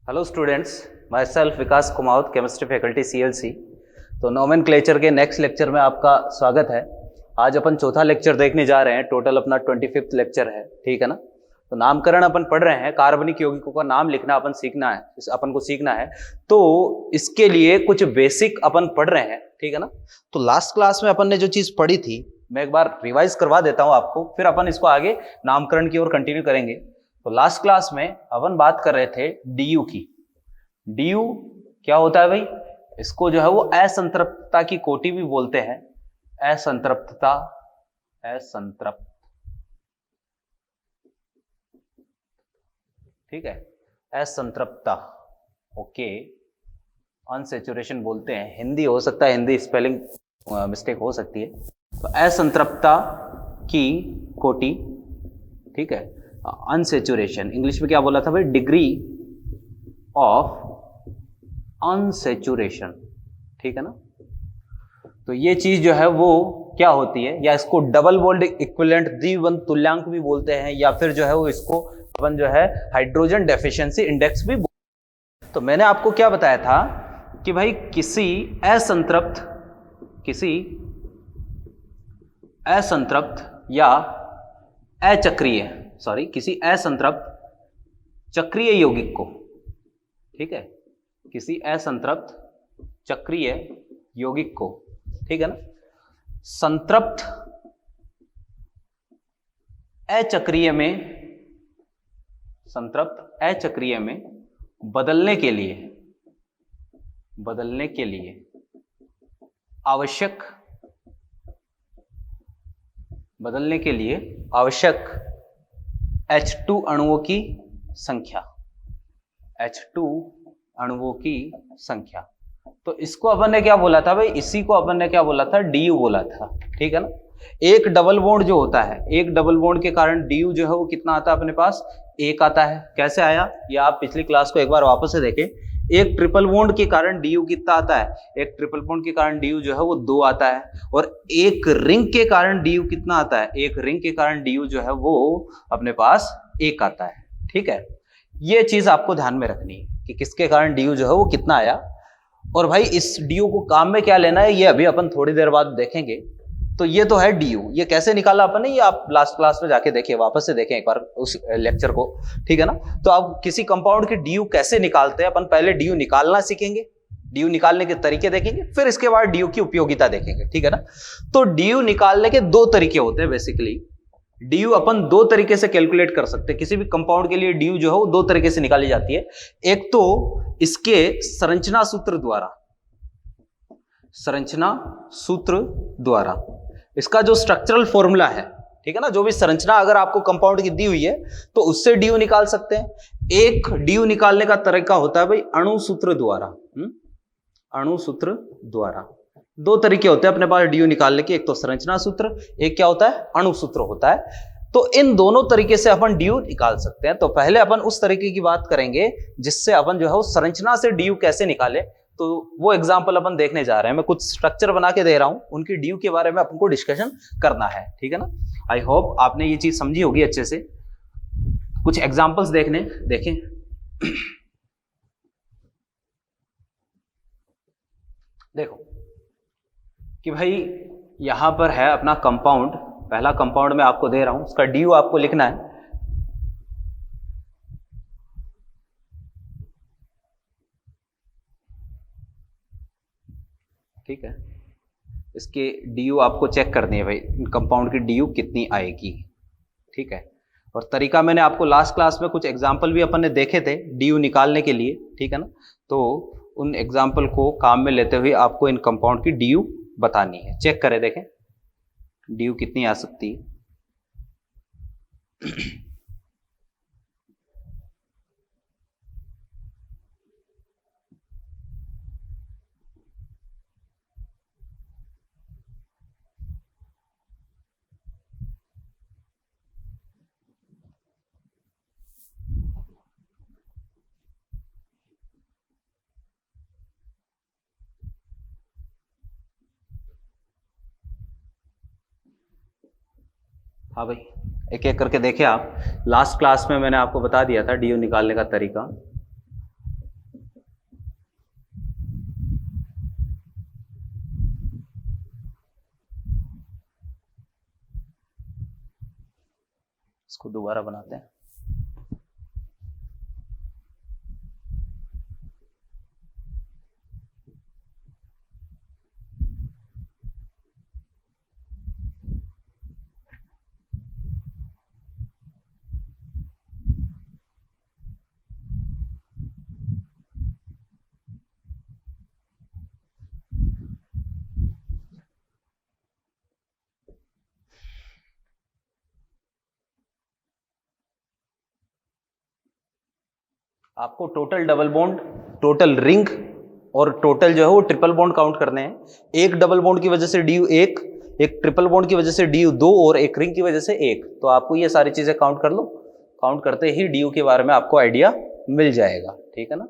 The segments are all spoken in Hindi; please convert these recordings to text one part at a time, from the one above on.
Hello students, my self Vikas Kumawat, chemistry faculty CLC। तो नोमेनक्लेचर के नेक्स्ट लेक्चर में आपका स्वागत है। आज अपन चौथा लेक्चर देखने जा रहे हैं। टोटल अपना 25वां लेक्चर है, ठीक है ना। तो नामकरण अपन पढ़ रहे हैं, कार्बनिक यौगिकों का नाम लिखना अपन सीखना है, अपन को सीखना है। तो इसके लिए कुछ बेसिक अपन पढ़ रहे हैं, ठीक है ना। तो लास्ट क्लास में अपन ने जो चीज पढ़ी थी मैं एक बार रिवाइज करवा देता हूं आपको, फिर अपन इसको आगे नामकरण की ओर कंटिन्यू करेंगे। तो लास्ट क्लास में अपन बात कर रहे थे डीयू की। डीयू क्या होता है भाई? इसको जो है वो असंतृप्तता की कोटि भी बोलते हैं। असंतृप्तता, असंतृप्त, ठीक है, असंतृप्तता, ओके। अनसेचुरेशन बोलते हैं, हिंदी हो सकता है, हिंदी स्पेलिंग मिस्टेक हो सकती है। तो असंतृप्तता की कोटि, ठीक है। अनसेचुरेशन इंग्लिश में क्या बोला था भाई? डिग्री ऑफ अनसेचुरेशन, ठीक है ना। तो ये चीज जो है वो क्या होती है, या इसको डबल बॉन्ड इक्विवेलेंट द्विबंध तुल्यांक भी बोलते हैं, या फिर जो है वो इसको अपन जो है हाइड्रोजन डेफिशिएंसी इंडेक्स भी बोलते हैं। तो मैंने आपको क्या बताया था कि भाई किसी असंतृप्त या अचक्रीय, किसी असंतृप्त चक्रीय यौगिक को, ठीक है, किसी असंतृप्त चक्रीय यौगिक को, ठीक है ना, संतृप्त अचक्रीय में बदलने के लिए आवश्यक H2 अणुओं की संख्या, तो इसको अपन ने क्या बोला था भाई? इसी को अपन ने क्या बोला था? डीयू बोला था, ठीक है ना। एक डबल बॉन्ड जो होता है, एक डबल बॉन्ड के कारण डीयू जो है वो कितना आता है अपने पास? एक आता है। कैसे आया ये आप पिछली क्लास को एक बार वापस से देखें। एक ट्रिपल बॉन्ड के कारण डीयू कितना आता है? एक ट्रिपल बॉन्ड के कारण डीयू जो है वो 2 आता है। और एक रिंग के कारण डीयू कितना आता है? एक रिंग के कारण डीयू जो है वो अपने पास 1 आता है, ठीक है। ये चीज आपको ध्यान में रखनी है कि किसके कारण डीयू जो है वो कितना आया। और भाई इस डीयू को काम में क्या लेना है ये अभी अपन थोड़ी देर बाद देखेंगे। तो ये तो है डीयू, ये कैसे निकाला अपन ने, ये आप लास्ट क्लास में जाके देखिए, वापस से देखें एक बार उस लेक्चर को, ठीक है ना। तो आप किसी कंपाउंड के डीयू कैसे निकालते हैं, अपन पहले डीयू निकालना सीखेंगे, डीयू निकालने के तरीके देखेंगे, फिर इसके बाद डीयू की उपयोगिता देखेंगे, ठीक है ना। तो डीयू निकालने के 2 तरीके होते हैं बेसिकली। डीयू अपन 2 तरीके से कैलकुलेट कर सकते हैं। किसी भी कंपाउंड के लिए डीयू जो है वो 2 तरीके से निकाली जाती है। एक तो इसके संरचना सूत्र द्वारा, इसका जो स्ट्रक्चरल फॉर्मूला है, ठीक है ना, जो भी संरचना अगर आपको कंपाउंड की दी हुई है तो उससे डीयू निकाल सकते हैं। एक डीयू निकालने का तरीका होता है भाई अणु सूत्र द्वारा। 2 तरीके होते हैं अपने पास डीयू निकालने के, एक तो संरचना सूत्र, एक क्या होता है? अणु सूत्र होता है। तो इन दोनों तरीके से अपन डीयू निकाल सकते हैं। तो पहले अपन उस तरीके की बात करेंगे जिससे अपन जो है वो संरचना से डीयू कैसे निकाले, तो वो एग्जांपल अपन देखने जा रहे हैं। मैं कुछ स्ट्रक्चर बना के दे रहा हूं, उनकी डीयू के बारे में अपन को डिस्कशन करना है, ठीक है ना। आई होप आपने ये चीज समझी होगी अच्छे से। कुछ एग्जांपल्स देखें। देखो कि भाई यहां पर है अपना कंपाउंड, पहला कंपाउंड मैं आपको दे रहा हूं, उसका डीयू आपको लिखना है। ठीक है, इसके डीयू आपको चेक करनी है भाई, कंपाउंड की डीयू कितनी आएगी, ठीक है। और तरीका मैंने आपको लास्ट क्लास में कुछ एग्जांपल भी अपन ने देखे थे डीयू निकालने के लिए, ठीक है ना। तो उन एग्जांपल को काम में लेते हुए आपको इन कंपाउंड की डीयू बतानी है। चेक करें, देखें डीयू कितनी आ सकती है। हाँ भाई, एक एक करके देखें आप। लास्ट क्लास में मैंने आपको बता दिया था डीयू निकालने का तरीका। इसको दोबारा बनाते हैं। आपको total double bond, total ring और टोटल जो है वो ट्रिपल बॉन्ड काउंट करने हैं। एक डबल बॉन्ड की वजह से डी एक, एक ट्रिपल बॉन्ड की वजह से डी दो और एक रिंग की वजह से एक। तो आपको ये सारी चीजें काउंट कर लो, काउंट करते ही डी के बारे में आपको आइडिया मिल जाएगा, ठीक है ना।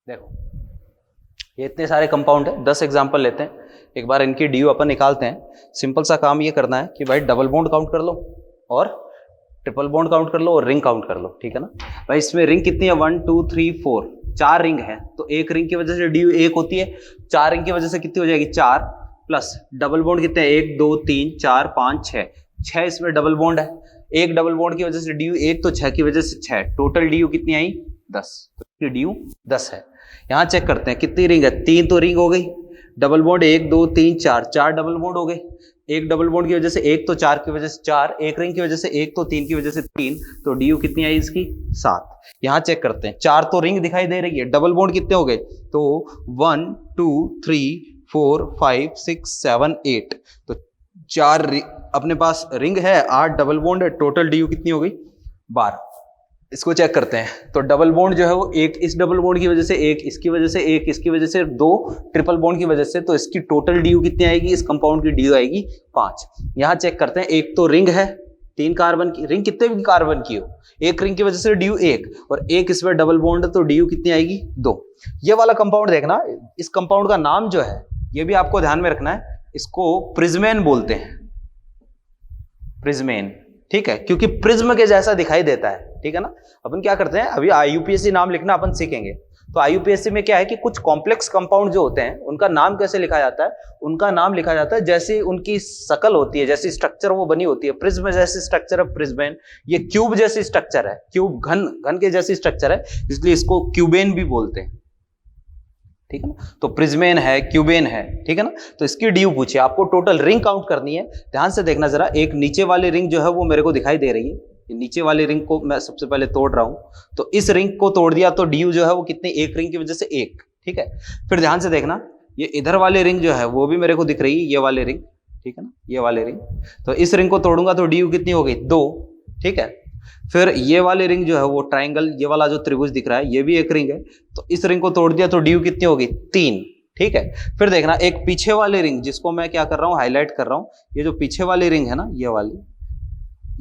देखो ये इतने सारे कंपाउंड है, 10 एग्जांपल लेते हैं, एक बार इनकी डी अपन निकालते हैं। सिंपल सा काम ये करना है कि भाई डबल बॉन्ड काउंट कर लो और ट्रिपल बॉन्ड काउंट कर लो और रिंग काउंट कर लो, ठीक है ना। भाई इसमें रिंग कितनी है, 1 2 3 4, 4 रिंग है, तो एक रिंग की वजह से डी एक होती है, 4 रिंग की वजह से कितनी हो जाएगी 4, प्लस डबल बॉन्ड कितने हैं 1 2 3 4 5 6, 6 इसमें डबल बॉन्ड है, एक डबल बॉन्ड की वजह से डी एक, तो 6 की वजह से 6, टोटल डी कितनी आई 10, तो डी 10 है। यहां चेक करते हैं कितनी रिंग है, 3 तो रिंग हो गई, डबल बॉन्ड 1 2 3 4, 4 डबल बॉन्ड हो गए, एक डबल बॉन्ड की वजह से एक, तो 4 की वजह से 4, एक रिंग की वजह से एक, तो 3 की वजह से 3, तो डी कितनी आई इसकी 7। यहां चेक करते हैं, 4 तो रिंग दिखाई दे रही है, डबल बॉन्ड कितने हो गए, तो 1 2 3 4 5 6 7 8, तो 4 अपने पास रिंग है, 8 डबल बॉन्ड है, टोटल डी कितनी हो गई 12। इसको चेक करते हैं, तो डबल बॉन्ड जो है वो एक इस डबल बॉन्ड की वजह से एक, इसकी वजह से एक, इसकी वजह से 2, ट्रिपल बॉन्ड की वजह से, तो इसकी टोटल डी कितनी आएगी, इस कंपाउंड की डी आएगी 5। यहां चेक करते हैं, एक तो रिंग है 3 कार्बन की, रिंग कितने भी कार्बन की हो, एक रिंग की वजह से डी 1 और एक इसमें डबल बॉन्ड है, तो डी कितनी आएगी 2। ये वाला कंपाउंड देखना, इस कंपाउंड का नाम जो है ये भी आपको ध्यान में रखना है, इसको प्रिज्मेन बोलते हैं, प्रिज्मेन, ठीक है, क्योंकि प्रिज्म के जैसा दिखाई देता है, ठीक है ना। अपन क्या करते हैं, अभी आईयूपीएससी नाम लिखना अपन सीखेंगे, तो आईयूपीएससी में क्या है कि कुछ कॉम्प्लेक्स कंपाउंड जो होते हैं उनका नाम कैसे लिखा जाता है, उनका नाम लिखा जाता है जैसे उनकी शकल होती है, जैसी स्ट्रक्चर वो बनी होती है। प्रिज्म जैसी स्ट्रक्चर है प्रिज्मेन, ये क्यूब जैसी स्ट्रक्चर है, क्यूब घन के जैसी स्ट्रक्चर है, इसलिए इसको क्यूबेन भी बोलते हैं, ठीक है ना। तो प्रिज्मेन है, क्यूबेन है, ठीक है ना। तो इसकी ड्यू पूछिए, आपको टोटल रिंग काउंट करनी है, ध्यान से देखना जरा। एक नीचे वाली रिंग जो है वो मेरे को दिखाई दे रही है, नीचे वाली रिंग को मैं सबसे पहले तोड़ रहा हूं, तो इस रिंग को तोड़ दिया तो ड्यू जो है वो कितनी, एक रिंग की वजह से एक, ठीक है। फिर ध्यान से देखना, ये इधर वाली रिंग जो है वो भी मेरे को दिख रही है, ये वाली रिंग, ठीक है ना, ये वाली रिंग, तो इस रिंग को तोड़ूंगा तो ड्यू कितनी हो गई 2, ठीक है। फिर ये वाली रिंग जो है वो ट्राइंगल, ये वाला जो त्रिभुज दिख रहा है ये भी एक रिंग है, तो इस रिंग को तोड़ दिया तो ड्यू कितनी होगी 3, ठीक है। फिर देखना एक पीछे वाली रिंग, जिसको मैं क्या कर रहा हूं, हाईलाइट कर रहा हूं, ये जो पीछे वाली रिंग है ना, ये वाली,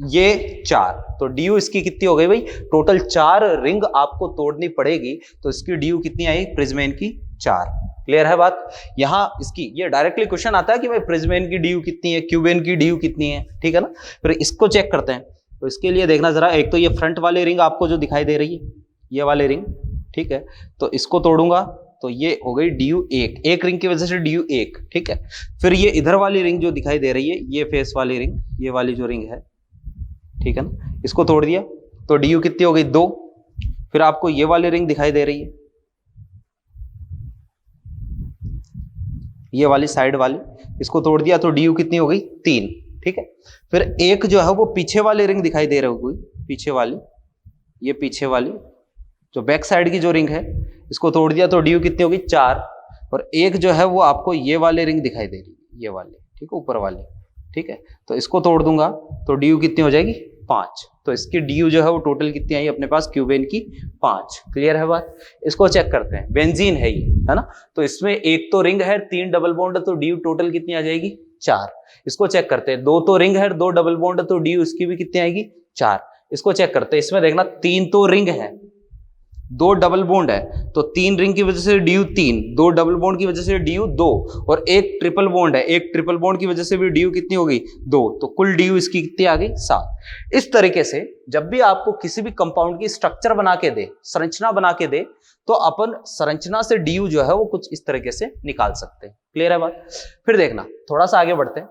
ये 4, तो ड्यू इसकी कितनी हो गई भाई, टोटल 4 रिंग आपको तोड़नी पड़ेगी, तो इसकी ड्यू कितनी आई प्रिज्मेन की 4। क्लियर है बात। यहां इसकी ये डायरेक्टली क्वेश्चन आता है कि भाई प्रिज्मेन की ड्यू कितनी है, क्यूबेन की ड्यू कितनी है, ठीक है ना। फिर इसको चेक करते हैं, तो इसके लिए देखना जरा, एक तो ये फ्रंट वाली रिंग आपको जो दिखाई दे रही है, ये वाली रिंग, ठीक है, तो इसको तोड़ूंगा तो ये हो गई ड्यू 1, एक रिंग की वजह से ड्यू 1, ठीक है। फिर ये इधर वाली रिंग जो दिखाई दे रही है, ये फेस वाली रिंग, ये वाली जो रिंग है, ठीक है ना, इसको तोड़ दिया तो ड्यू कितनी हो गई 2। फिर आपको ये वाली रिंग दिखाई दे रही है, ये वाली साइड वाली, इसको तोड़ दिया तो ड्यू कितनी हो गई 3, ठीक है। फिर एक जो है वो पीछे वाली रिंग दिखाई दे रही है, पीछे वाली, ये पीछे वाली जो बैक साइड की जो रिंग है, इसको तोड़ दिया तो ड्यू कितनी होगी 4। और एक जो है वो आपको ये वाली रिंग दिखाई दे रही है, ये वाली, ठीक है, ऊपर वाली, ठीक है, तो इसको तोड़ दूंगा तो ड्यू कितनी हो जाएगी 5। तो इसकी ड्यू जो है वो टोटल कितनी आई अपने पास, क्यूबेन की 5। क्लियर है बात। इसको चेक करते हैं, बेंजीन है ये, है ना, तो इसमें एक तो रिंग है, 3 डबल बॉन्ड है, तो ड्यू टोटल कितनी आ जाएगी 4। इसको चेक करते हैं, 2 तो रिंग है, 2 डबल बॉन्ड है, तो ड्यू इसकी भी कितनी आएगी 4। इसको चेक करते हैं, इसमें देखना 3 तो रिंग है, दो डबल बॉन्ड है तो 3 रिंग की वजह से DU 3, 2 डबल बॉन्ड की वजह से DU 2 और एक ट्रिपल बॉन्ड है, एक ट्रिपल बॉन्ड की वजह से भी DU कितनी हो गई 2, तो कुल DU इसकी कितनी आ गई 7। इस तरीके से जब भी आपको किसी भी कंपाउंड की स्ट्रक्चर बना के दे, संरचना बना के दे, तो अपन संरचना से DU जो है वो कुछ इस तरीके से निकाल सकते हैं। क्लियर है बात? फिर देखना थोड़ा सा आगे बढ़ते हैं।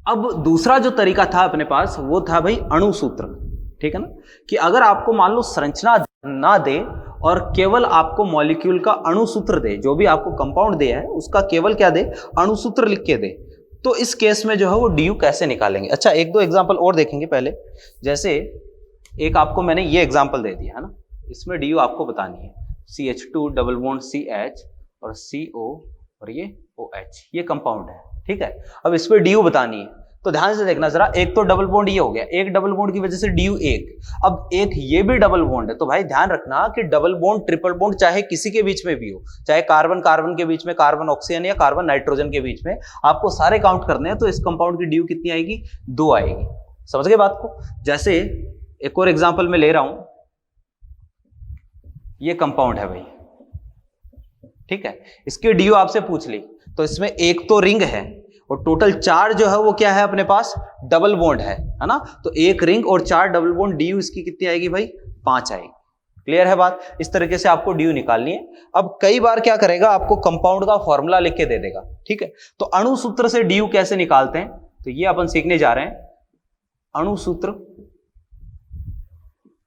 अब दूसरा जो तरीका था अपने पास वो था भाई अणु सूत्र, ठीक है ना, कि अगर आपको मान लो संरचना ना दे और केवल आपको मॉलिक्यूल का अणु सूत्र दे, जो भी आपको कंपाउंड दिया है उसका केवल क्या दे, अणु सूत्र लिख के दे, तो इस केस में जो है वो DU कैसे निकालेंगे। अच्छा, एक दो एग्जांपल और देखेंगे पहले। जैसे एक आपको मैंने ये एग्जांपल दे दिया है ना, इसमें DU आपको बतानी है, CH2 डबल बॉन्ड CH और CO और ये OH, ये कंपाउंड है, ठीक है। अब इस पे DU बतानी है, तो ध्यान से देखना जरा। एक तो डबल बॉन्ड ये हो गया, एक डबल बॉन्ड की वजह से DU 1, अब एक ये भी डबल बॉन्ड है, तो भाई ध्यान रखना कि डबल बॉन्ड ट्रिपल बॉन्ड चाहे किसी के बीच में भी हो, चाहे कार्बन कार्बन के बीच में, कार्बन ऑक्सीजन या कार्बन नाइट्रोजन के बीच में, आपको सारे काउंट करने हैं, तो इस कंपाउंड की DU कितनी आएगी, 2 आएगी। समझ गए बात को? जैसे एक और एग्जाम्पल में ले रहा हूं, ये कंपाउंड है भाई, ठीक है, इसकी DU आपसे पूछ ली, तो इसमें एक तो रिंग है और टोटल 4 जो है वो क्या है अपने पास, डबल बॉन्ड है ना, तो एक रिंग और 4 डबल बॉन्ड, DU इसकी कितनी आएगी भाई, 5 आएगी। क्लियर है बात? इस तरीके से आपको DU निकालनी है। अब कई बार क्या करेगा, आपको कंपाउंड का फॉर्मूला लिख के दे देगा, ठीक है, तो अणु सूत्र से DU कैसे निकालते हैं, तो ये अपन सीखने जा रहे हैं। अणु सूत्र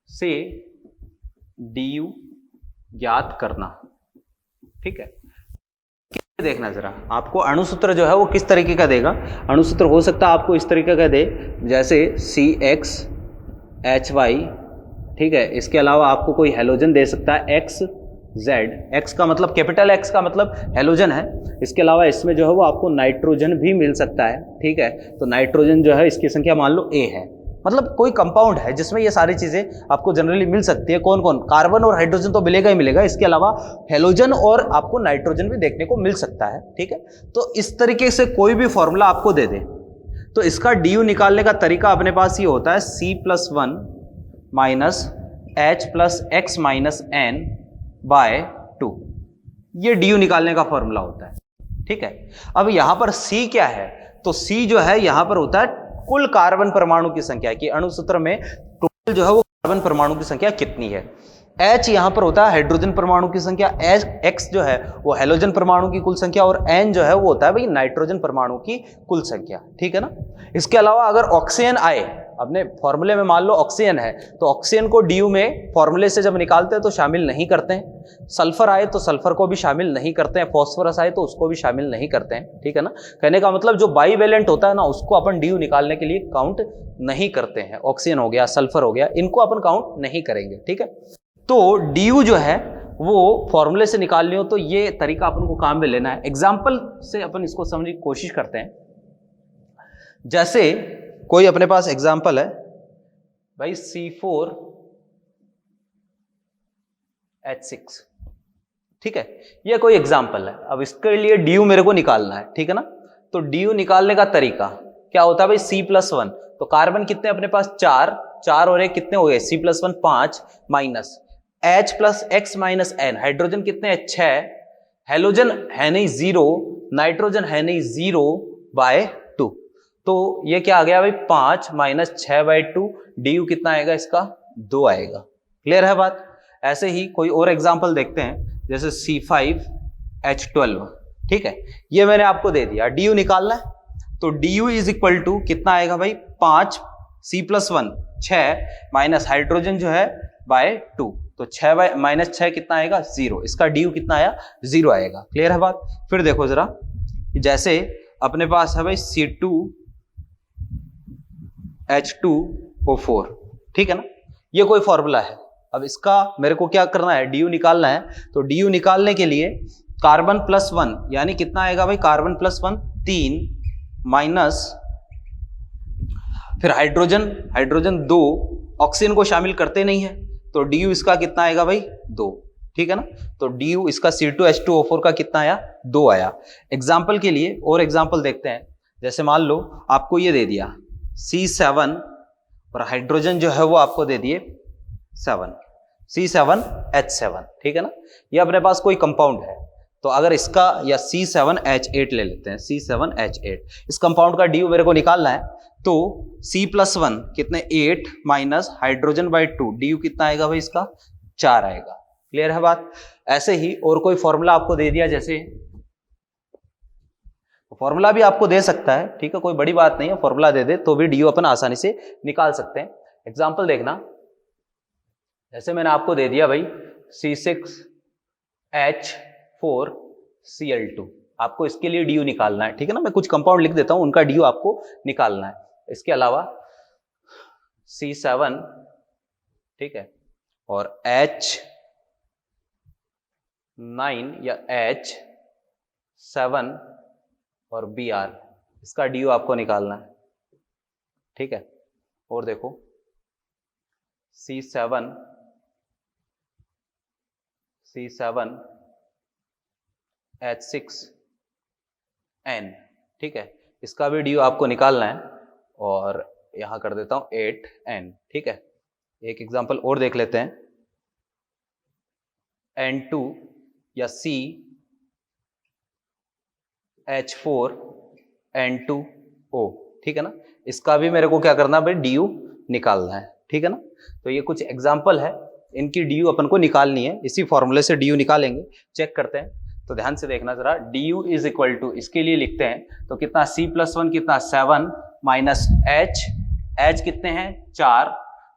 से DU ज्ञात करना, ठीक है। देखना जरा, आपको अणुसूत्र जो है वो किस तरीके का देगा। अणुसूत्र हो सकता है आपको इस तरीके का दे, जैसे CXHY, ठीक है। इसके अलावा आपको कोई हेलोजन दे सकता है XZ, X का मतलब कैपिटल X का मतलब हेलोजन है। इसके अलावा इसमें जो है वो आपको नाइट्रोजन भी मिल सकता है, ठीक है। तो नाइट्रोजन जो है इसकी संख्या मान लो A है, मतलब कोई कंपाउंड है जिसमें ये सारी चीजें आपको जनरली मिल सकती है। कौन कौन? कार्बन और हाइड्रोजन तो मिलेगा ही मिलेगा, इसके अलावा हेलोजन और आपको नाइट्रोजन भी देखने को मिल सकता है, ठीक है। तो इस तरीके से कोई भी फॉर्मूला आपको दे दे, तो इसका DU निकालने का तरीका अपने पास ये होता है, C+1 minus H plus X minus N by 2, ये DU निकालने का फॉर्मूला होता है, ठीक है। अब यहां पर C क्या है, तो C जो है यहां पर होता है कुल कार्बन परमाणु की संख्या, कि अणुसूत्र में टोटल जो है वो कार्बन परमाणु की संख्या कितनी है। H यहां पर होता है हाइड्रोजन परमाणु की संख्या, X जो है वो हेलोजन परमाणु की कुल संख्या, और N जो है वो होता है भाई नाइट्रोजन परमाणु की कुल संख्या, ठीक है ना। इसके अलावा अगर ऑक्सीजन आए, अपने फॉर्मूले में मान लो ऑक्सीजन है, तो ऑक्सीजन को DU में फॉर्मूले से जब निकालते हैं तो शामिल नहीं करते हैं। सल्फर आए तो सल्फर को भी शामिल नहीं करते हैं, फॉस्फोरस आए तो उसको भी शामिल नहीं करते हैं, ठीक है ना। कहने का मतलब जो बाईवेलेंट होता है ना, उसको अपन DU निकालने के लिए काउंट नहीं करते हैं। ऑक्सीजन हो गया, सल्फर हो गया, इनको अपन काउंट नहीं करेंगे, ठीक है। तो DU जो है वो फॉर्मूले से निकालनी हो तो ये तरीका अपन को काम में लेना है। एग्जाम्पल से अपन इसको समझने की कोशिश करते हैं। जैसे कोई अपने पास एग्जाम्पल है भाई, C4H6, ठीक है, ये कोई एग्जाम्पल है। अब इसके लिए DU मेरे को निकालना है, ठीक है ना। तो DU निकालने का तरीका क्या होता है भाई, C+1, तो कार्बन कितने अपने पास, 4 और एक कितने हो गए, C+1 5 minus H plus X minus N, hydrogen कितने हैं 6, हेलोजन है नहीं 0, नाइट्रोजन है नहीं 0 बाय 2, तो ये क्या आ गया भाई 5 माइनस 6 बाय 2, DU कितना आएगा इसका 2 आएगा। क्लियर है बात? ऐसे ही कोई और एग्जांपल देखते हैं, जैसे C5H12, ठीक है, ये मैंने आपको दे दिया, DU निकालना है, तो DU इज इक्वल टू कितना आएगा भाई 5, C+1 6 माइनस हाइड्रोजन जो है बाय 2, तो 6 माइनस 6 कितना आएगा 0, इसका DU कितना आया 0 आएगा। क्लियर है बात? फिर देखो जरा, जैसे अपने पास है भाई C2H2O4, ठीक है ना, ये कोई फॉर्मूला है। अब इसका मेरे को क्या करना है, DU निकालना है, तो DU निकालने के लिए कार्बन प्लस 1 यानी कितना आएगा भाई, कार्बन प्लस 1 3 माइनस फिर हाइड्रोजन 2, ऑक्सीजन को शामिल करते नहीं है, तो DU इसका कितना आएगा भाई 2, ठीक है ना। तो DU इसका C2H2O4 का कितना आया 2 आया। एग्जाम्पल के लिए और एग्जाम्पल देखते हैं। जैसे मान लो आपको ये दे दिया C7 और हाइड्रोजन जो है वो आपको दे दिए 7, C7H7, ठीक है ना। ये अपने पास कोई कंपाउंड है, तो अगर इसका या C7H8 ले लेते हैं, C7H8, इस कंपाउंड का ड्यू मेरे को निकालना है, तो C+1 कितने 8 माइनस हाइड्रोजन बाई 2, ड्यू कितना आएगा भाई इसका 4 आएगा। क्लियर है बात। ऐसे ही और कोई फॉर्मूला आपको दे दिया, जैसे फॉर्मूला भी आपको दे सकता है, ठीक है, कोई बड़ी बात नहीं है, फॉर्मूला दे दे तो भी ड्यू अपन आसानी से निकाल सकते हैं। एग्जांपल देखना, जैसे मैंने आपको दे दिया भाई C6H4Cl2, आपको इसके लिए ड्यू निकालना है, ठीक है ना। मैं कुछ कंपाउंड लिख देता हूं, उनका ड्यू आपको निकालना है। इसके अलावा C7, ठीक है, और H9 या H7 और Br, इसका ड्यू आपको निकालना है, ठीक है। और देखो C7H6N, ठीक है, इसका भी ड्यू आपको निकालना है, और यहां कर देता हूं 8N, ठीक है। एक एग्जांपल और देख लेते हैं, N2 या CH4N2O, ठीक है ना, इसका भी मेरे को क्या करना है भाई, ड्यू निकालना है, ठीक है ना। तो ये कुछ एग्जांपल है, इनकी ड्यू अपन को निकालनी है, इसी फॉर्मूले से ड्यू निकालेंगे। चेक करते हैं, तो ध्यान से देखना जरा, ड्यू इज इक्वल टू, इसके लिए लिखते हैं तो कितना C+1 कितना 7 माइनस H कितने हैं 4,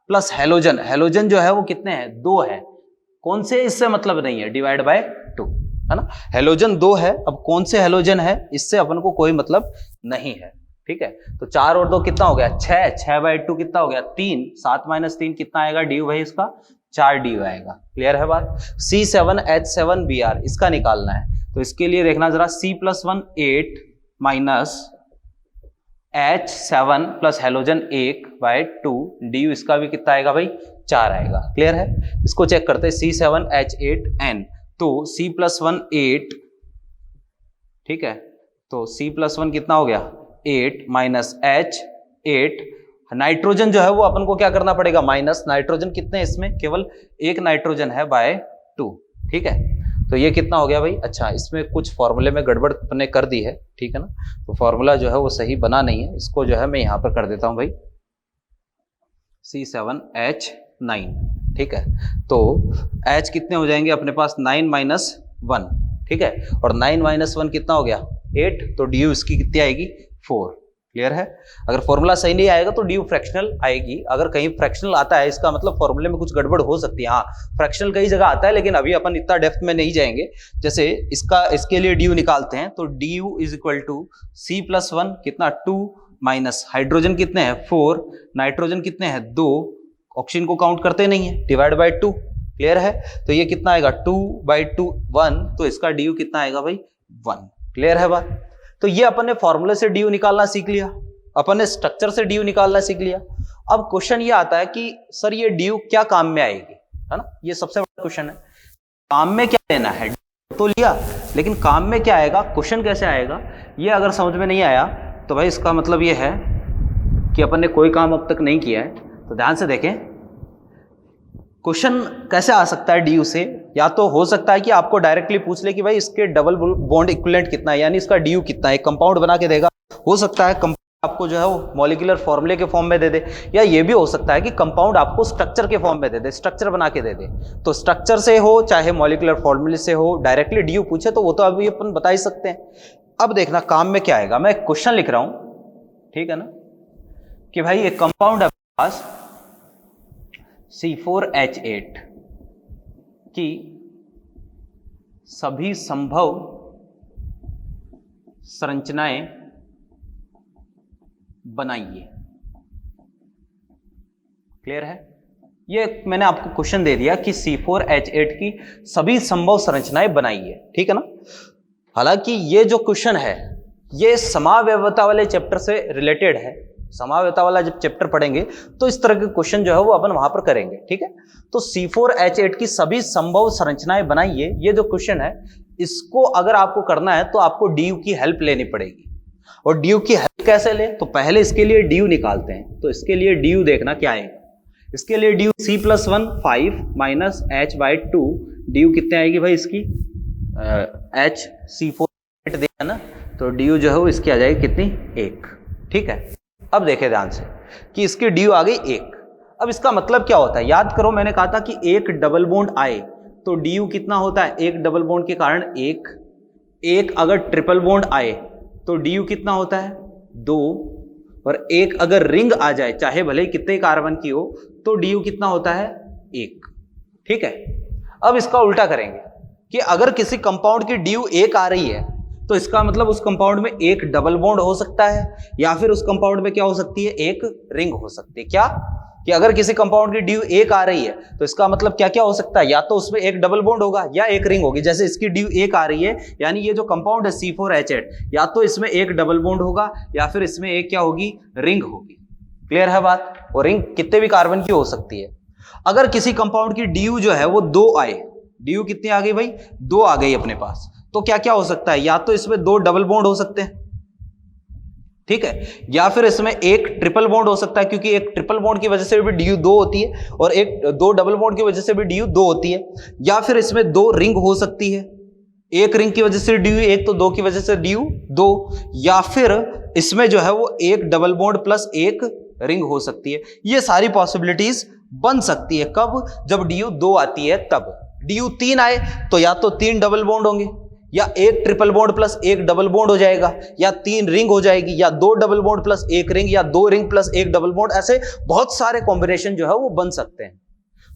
प्लस हेलोजन, हेलोजन जो है वो कितने हैं 2 है, कौन से, इससे मतलब नहीं है, डिवाइड बाय 2, है ना। हेलोजन 2 है, अब कौन से हेलोजन है इससे अपन को कोई मतलब नहीं है, ठीक है। तो 4 और 2 कितना हो गया 6, 6/2 कितना हो गया 3, 7 माइनस 3 कितना आएगा ड्यू भाई इसका 4 ड्यू आएगा। क्लियर है बात। C7H7Br इसका निकालना है, तो इसके लिए देखना जरा, C+1 8 minus H7 plus halogen 1/2, due इसका भी कितना आएगा भाई 4 आएगा। क्लियर है। इसको चेक करते हैं, C7H8N, तो C+1 8, ठीक है, तो C+1 कितना हो गया 8 माइनस H8, नाइट्रोजन जो है वो अपन को क्या करना पड़ेगा माइनस, नाइट्रोजन कितने हैं इसमें, केवल एक नाइट्रोजन है बाय 2, ठीक है। तो ये कितना हो गया भाई, अच्छा इसमें कुछ फॉर्मूले में गड़बड़ अपने कर दी है, ठीक है ना, तो फॉर्मूला जो है वो सही बना नहीं है, इसको जो है मैं यहां पर कर देता हूं भाई C7H9, ठीक है। तो H कितने हो जाएंगे अपने पास 9 माइनस 1, ठीक है, और 9 माइनस 1 कितना हो गया 8, तो ड्यू इसकी कितनी आएगी 4। क्लियर है। अगर फॉर्मूला सही नहीं आएगा तो ड्यू फ्रैक्शनल आएगी, अगर कहीं फ्रैक्शनल आता है इसका मतलब फॉर्मूले में कुछ गड़बड़ हो सकती है। हाँ, फ्रैक्शनल कई जगह आता है, लेकिन अभी अपन इतना डेप्थ में नहीं जाएंगे। जैसे इसके लिए ड्यू निकालते हैं, तो due is equal to C+1 कितना 2 माइनस हाइड्रोजन कितने हैं 4, नाइट्रोजन कितने हैं 2, ऑक्सीजन को काउंट करते नहीं है, डिवाइड बाय 2। क्लियर है। तो ये कितना आएगा 2/2 1, तो इसका ड्यू कितना आएगा भाई 1। क्लियर है बात। तो ये अपन ने फॉर्मूले से ड्यू निकालना सीख लिया, अपन ने स्ट्रक्चर से ड्यू निकालना सीख लिया। अब क्वेश्चन ये आता है कि सर ये ड्यू क्या काम में आएगी, है ना, ये सबसे बड़ा क्वेश्चन है। काम में क्या लेना है, तो लिया, लेकिन काम में क्या आएगा, क्वेश्चन कैसे आएगा, ये अगर समझ में नहीं आया तो भाई इसका मतलब ये है कि अपन ने कोई काम अब तक नहीं किया है। तो ध्यान से देखें, क्वेश्चन कैसे आ सकता है ड्यू से, या तो हो सकता है कि आपको डायरेक्टली पूछ ले कि भाई इसके डबल बॉन्ड इक्विवेलेंट कितना है, यानी इसका ड्यू कितना है, एक कंपाउंड बना के देगा। हो सकता है कंपाउंड आपको जो है वो मॉलिक्यूलर फॉर्मूले के फॉर्म में दे दे, या ये भी हो सकता है कि कंपाउंड आपको स्ट्रक्चर के फॉर्म में दे दे, स्ट्रक्चर बना के दे दे। तो स्ट्रक्चर से हो चाहे मॉलिक्यूलर फॉर्मूले से हो, डायरेक्टली ड्यू पूछे तो वो तो अभी अपन बता ही सकते हैं। अब देखना काम में क्या आएगा, मैं क्वेश्चन लिख रहा हूं, ठीक है ना, कि भाई एक कंपाउंड है पास C4H8 की सभी संभव संरचनाएं बनाइए। क्लियर है। ये मैंने आपको क्वेश्चन दे दिया कि C4H8 की सभी संभव संरचनाएं बनाइए, ठीक है ना। हालांकि ये जो क्वेश्चन है ये समावयवता वाले चैप्टर से रिलेटेड है, समावयवता वाला जब चैप्टर पढ़ेंगे तो इस तरह के क्वेश्चन जो है वो अपन वहां पर करेंगे, ठीक है। तो C4H8 की सभी संभव संरचनाएं बनाइए, ये जो क्वेश्चन है इसको अगर आपको करना है तो आपको ड्यू की हेल्प लेनी पड़ेगी। और ड्यू की हेल्प कैसे ले, तो पहले इसके लिए ड्यू निकालते हैं। तो इसके लिए ड्यू देखना क्या आएगा, इसके लिए due C+1 5 minus H/2 due कितने आएगी भाई इसकी HC4 दिया ना, तो ड्यू जो है वो इसकी आ जाएगी कितनी 1। ठीक है, अब देखें ध्यान से कि इसकी ड्यू आ गई 1। अब इसका मतलब क्या होता है, याद करो मैंने कहा था कि एक डबल बॉन्ड आए तो ड्यू कितना होता है, एक डबल बॉन्ड के कारण 1, एक अगर ट्रिपल बॉन्ड आए तो ड्यू कितना होता है 2, और एक अगर रिंग आ जाए चाहे भले ही कितने कार्बन की हो तो ड्यू कितना होता है 1। ठीक है, अब इसका उल्टा करेंगे कि अगर किसी कंपाउंड की ड्यू 1 आ रही है तो इसका मतलब उस कंपाउंड में एक डबल बॉन्ड हो सकता है या फिर उस कंपाउंड में क्या हो सकती है, एक रिंग हो सकती है। क्या कि अगर किसी कंपाउंड की ड्यू 1 आ रही है तो इसका मतलब क्या क्या हो सकता है, या तो उसमें एक डबल बॉन्ड होगा या एक रिंग होगी। जैसे इसकी ड्यू 1 आ रही है यानी ये जो कंपाउंड है C4H8 या तो इसमें एक डबल बॉन्ड होगा या फिर इसमें एक क्या होगी, रिंग होगी। क्लियर है बात, और रिंग कितने भी कार्बन की हो सकती है। अगर किसी कंपाउंड की ड्यू जो है वो 2 आए, ड्यू कितनी आ गई भाई 2 आ गई अपने पास, तो क्या क्या हो सकता है, या तो इसमें 2 डबल बॉन्ड हो सकते हैं, ठीक है, या फिर इसमें एक ट्रिपल बॉन्ड हो सकता है क्योंकि एक ट्रिपल बॉन्ड की वजह से भी ड्यू 2 होती है और एक 2 डबल बॉन्ड की वजह से भी ड्यू 2 होती है, या फिर इसमें 2 रिंग हो सकती है, एक रिंग की वजह से ड्यू 1 तो 2 की वजह से ड्यू 2, या फिर इसमें जो है वो एक डबल बॉन्ड प्लस एक रिंग हो सकती है। ये सारी पॉसिबिलिटीज बन सकती है कब, जब ड्यू 2 आती है तब। ड्यू 3 आए तो या तो 3 डबल बॉन्ड होंगे या एक ट्रिपल बॉन्ड प्लस एक डबल बॉन्ड हो जाएगा, या 3 रिंग हो जाएगी, या 2 डबल बॉन्ड प्लस एक रिंग, या 2 रिंग प्लस एक डबल बॉन्ड। ऐसे बहुत सारे कॉम्बिनेशन जो है वो बन सकते हैं।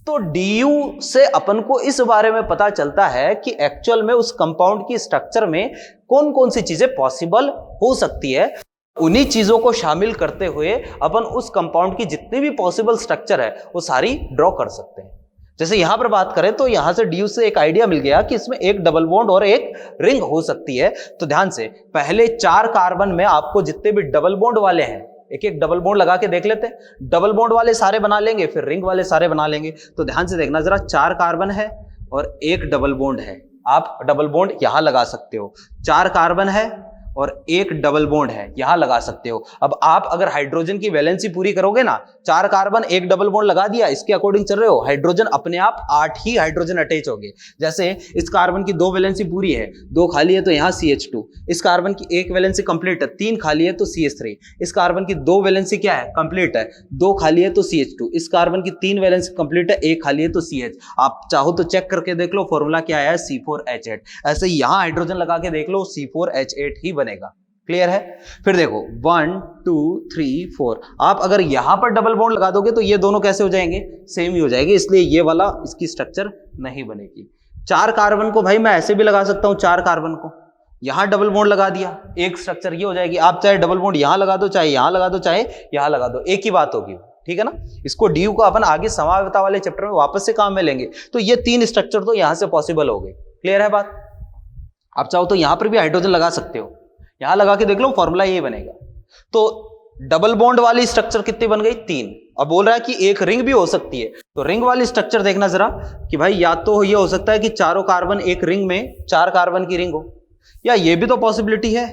तो ड्यू से अपन को इस बारे में पता चलता है कि एक्चुअल में उस कंपाउंड की स्ट्रक्चर में कौन कौन सी चीजें पॉसिबल हो सकती है। उन्हीं चीजों को शामिल करते हुए अपन उस कंपाउंड की जितनी भी पॉसिबल स्ट्रक्चर है वो सारी ड्रॉ कर सकते हैं। जैसे यहां पर बात करें तो यहां से ड्यू से एक आइडिया मिल गया कि इसमें एक डबल बॉन्ड और एक रिंग हो सकती है। तो ध्यान से पहले 4 कार्बन में आपको जितने भी डबल बॉन्ड वाले हैं एक एक डबल बॉन्ड लगा के देख लेते हैं। डबल बॉन्ड वाले सारे बना लेंगे फिर रिंग वाले सारे बना लेंगे। तो ध्यान से देखना जरा, 4 कार्बन है और एक डबल बॉन्ड है, आप डबल बॉन्ड यहां लगा सकते हो। 4 कार्बन है और एक डबल बॉन्ड है, यहां लगा सकते हो। अब आप अगर हाइड्रोजन की वैलेंसी पूरी करोगे ना, 4 कार्बन एक डबल बॉन्ड लगा दिया, इसके अकॉर्डिंग चल रहे हो, हाइड्रोजन अपने आप 8 ही हाइड्रोजन अटैच होंगे। जैसे इस कार्बन की 2 वैलेंसी पूरी है, 2 खाली है तो यहां CH2, इस कार्बन की 1 वैलेंसी कंप्लीट है, 3 खाली है तो CH3, इस कार्बन की 2 वैलेंसी क्या है कंप्लीट है, 2 खाली है तो CH2, इस कार्बन की 3 वैलेंसी कंप्लीट है, 1 खाली है तो CH। आप चाहो तो चेक करके देख लो, फॉर्मूला क्या आया है C4H8। ऐसे यहां हाइड्रोजन लगा के देख लो, C4H8 ही बनेगा। क्लियर है। फिर देखो 1 2 3 4, आप अगर यहां पर डबल बॉन्ड लगा दोगे तो ये दोनों कैसे हो जाएंगे, सेम ही हो जाएंगे, इसलिए ये वाला इसकी स्ट्रक्चर नहीं बनेगी। 4 कार्बन को भाई मैं ऐसे भी लगा सकता हूं, 4 कार्बन को यहां डबल बॉन्ड लगा दिया, एक स्ट्रक्चर ये हो जाएगी। आप चाहे डबल बॉन्ड यहां लगा दो, चाहे यहां लगा दो, चाहे यहां लगा दो, एक ही बात होगी। ठीक है ना। इसको ड्यू को अपन आगे समावता वाले चैप्टर में वापस से काम में लेंगे। तो ये 3 स्ट्रक्चर तो यहां से पॉसिबल हो गए। क्लियर है बात। आप चाहो तो यहां पर भी हाइड्रोजन लगा सकते हो, यहां लगा के देख लो, फॉर्मूला यही बनेगा। तो डबल बॉन्ड वाली स्ट्रक्चर कितनी बन गई 3। अब बोल रहा है कि एक रिंग भी हो सकती है, तो रिंग वाली स्ट्रक्चर देखना जरा कि भाई या तो ये हो सकता है कि चारों कार्बन एक रिंग में 4 कार्बन की रिंग हो, या ये भी तो पॉसिबिलिटी है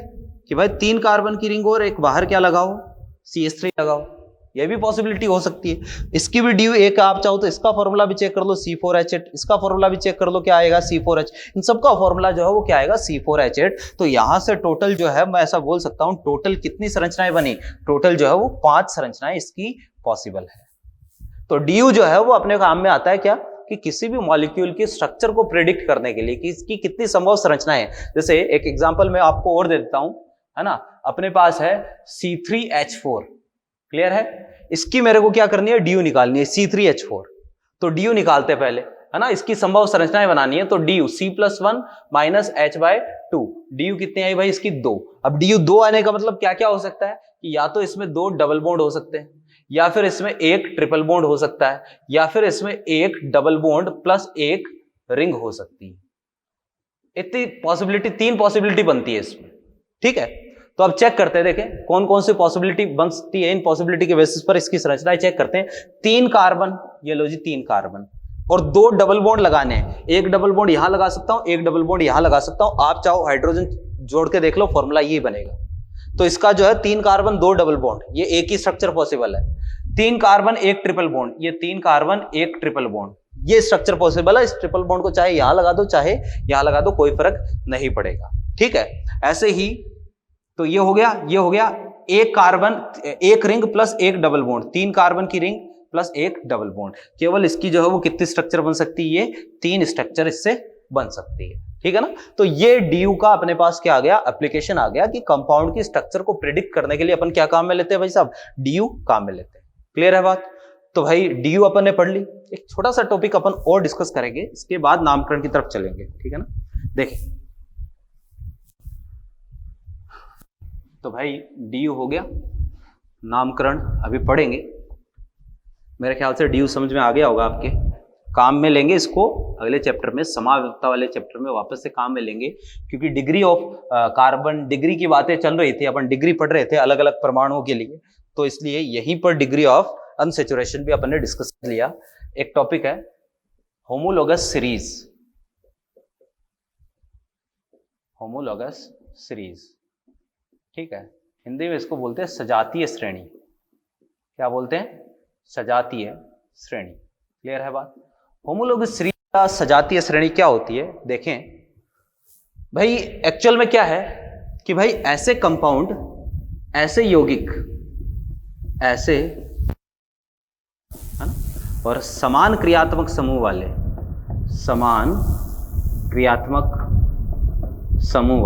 कि भाई 3 कार्बन की रिंग हो और एक बाहर क्या लगाओ CH3 लगाओ, ये भी पॉसिबिलिटी हो सकती है। इसकी भी ड्यू 1, आप चाहो तो इसका फॉर्मूला भी चेक कर लो C4H8, इसका फॉर्मूला भी चेक कर लो क्या आएगा C4H, इन सबका फॉर्मूला जो है वो क्या आएगा C4H8। तो यहां से टोटल जो है मैं ऐसा बोल सकता हूं, टोटल कितनी संरचनाएं बनी, टोटल जो है वो 5 संरचनाएं इसकी पॉसिबल है। तो ड्यू जो है वो अपने काम में आता है क्या, कि किसी भी मॉलिक्यूल की स्ट्रक्चर को प्रेडिक्ट करने के लिए कि इसकी कितनी संभव संरचनाएं हैं। जैसे एक एग्जांपल मैं आपको और दे देता हूं, है ना, अपने पास है C3H4। क्लियर है। इसकी मेरे को क्या करनी है, ड्यू निकालनी है C3H4। तो ड्यू निकालते पहले, है ना, इसकी संभव संरचनाएं बनानी है। तो due C+1 minus H/2, due कितनी आई भाई इसकी 2। अब ड्यू 2 आने का मतलब क्या क्या हो सकता है कि या तो इसमें 2 डबल बॉन्ड हो सकते हैं, या फिर इसमें एक ट्रिपल बॉन्ड हो सकता है, या फिर इसमें एक डबल बॉन्ड प्लस एक रिंग हो सकती है। इतनी पॉसिबिलिटी, 3 पॉसिबिलिटी बनती है इसमें। ठीक है। तो अब चेक करते हैं, देखें कौन कौन सी पॉसिबिलिटी बन सकती है। इन पॉसिबिलिटी के बेसिस पर इसकी संरचना चेक करते हैं। 3 कार्बन, ये लो जी 3 कार्बन, और 2 डबल बॉन्ड लगाने हैं। एक डबल बॉन्ड यहां लगा सकता हूं, एक डबल बॉन्ड यहां लगा सकता हूं। आप चाहो हाइड्रोजन जोड़ के देख लो, फॉर्मूला यही बनेगा। तो इसका जो है 3 कार्बन 2 डबल बॉन्ड, ये एक ही स्ट्रक्चर पॉसिबल है। 3 कार्बन एक ट्रिपल बॉन्ड, ये 3 कार्बन एक ट्रिपल बॉन्ड, ये स्ट्रक्चर पॉसिबल है। इस ट्रिपल बॉन्ड को चाहे यहां लगा दो चाहे यहां लगा दो, कोई फर्क नहीं पड़ेगा, ठीक है। ऐसे ही तो ये हो गया, ये हो गया एक कार्बन एक रिंग प्लस एक डबल बॉन्ड, 3 कार्बन की रिंग प्लस एक डबल बॉन्ड, केवल इसकी जो है वो कितनी स्ट्रक्चर बन सकती है, ये 3 स्ट्रक्चर इससे बन सकती है, ठीक है ना। तो ये DU का अपने पास क्या आ गया, एप्लीकेशन आ गया कि कंपाउंड की स्ट्रक्चर को प्रिडिक्ट करने के लिए अपन क्या काम में लेते हैं भाई साहब, DU काम में लेते हैं। क्लियर है बात। तो भाई DU अपन ने पढ़ ली। एक छोटा सा टॉपिक अपन और डिस्कस करेंगे, इसके बाद नामकरण की तरफ चलेंगे, ठीक है ना। देखिए तो भाई DU हो गया, नामकरण अभी पढ़ेंगे। मेरे ख्याल से DU समझ में आ गया होगा आपके, काम में लेंगे इसको अगले चैप्टर में, समाव्यवस्था वाले चैप्टर में वापस से काम में लेंगे, क्योंकि डिग्री ऑफ कार्बन, डिग्री की बातें चल रही थी, अपन डिग्री पढ़ रहे थे अलग अलग परमाणुओं के लिए, तो इसलिए यहीं पर डिग्री ऑफ अनसैचुरेशन भी अपन ने डिस्कस कर लिया। एक टॉपिक है होमोलोगस सीरीज, होमोलोगस सीरीज, ठीक है, हिंदी में इसको बोलते हैं सजातीय श्रेणी। क्या बोलते हैं, सजातीय श्रेणी। क्लियर है बात। होमोलोगस सीरीज का सजातीय श्रेणी क्या होती है, देखें भाई एक्चुअल में क्या है कि भाई ऐसे कंपाउंड, ऐसे यौगिक, ऐसे है ना, और समान क्रियात्मक समूह वाले, समान क्रियात्मक समूह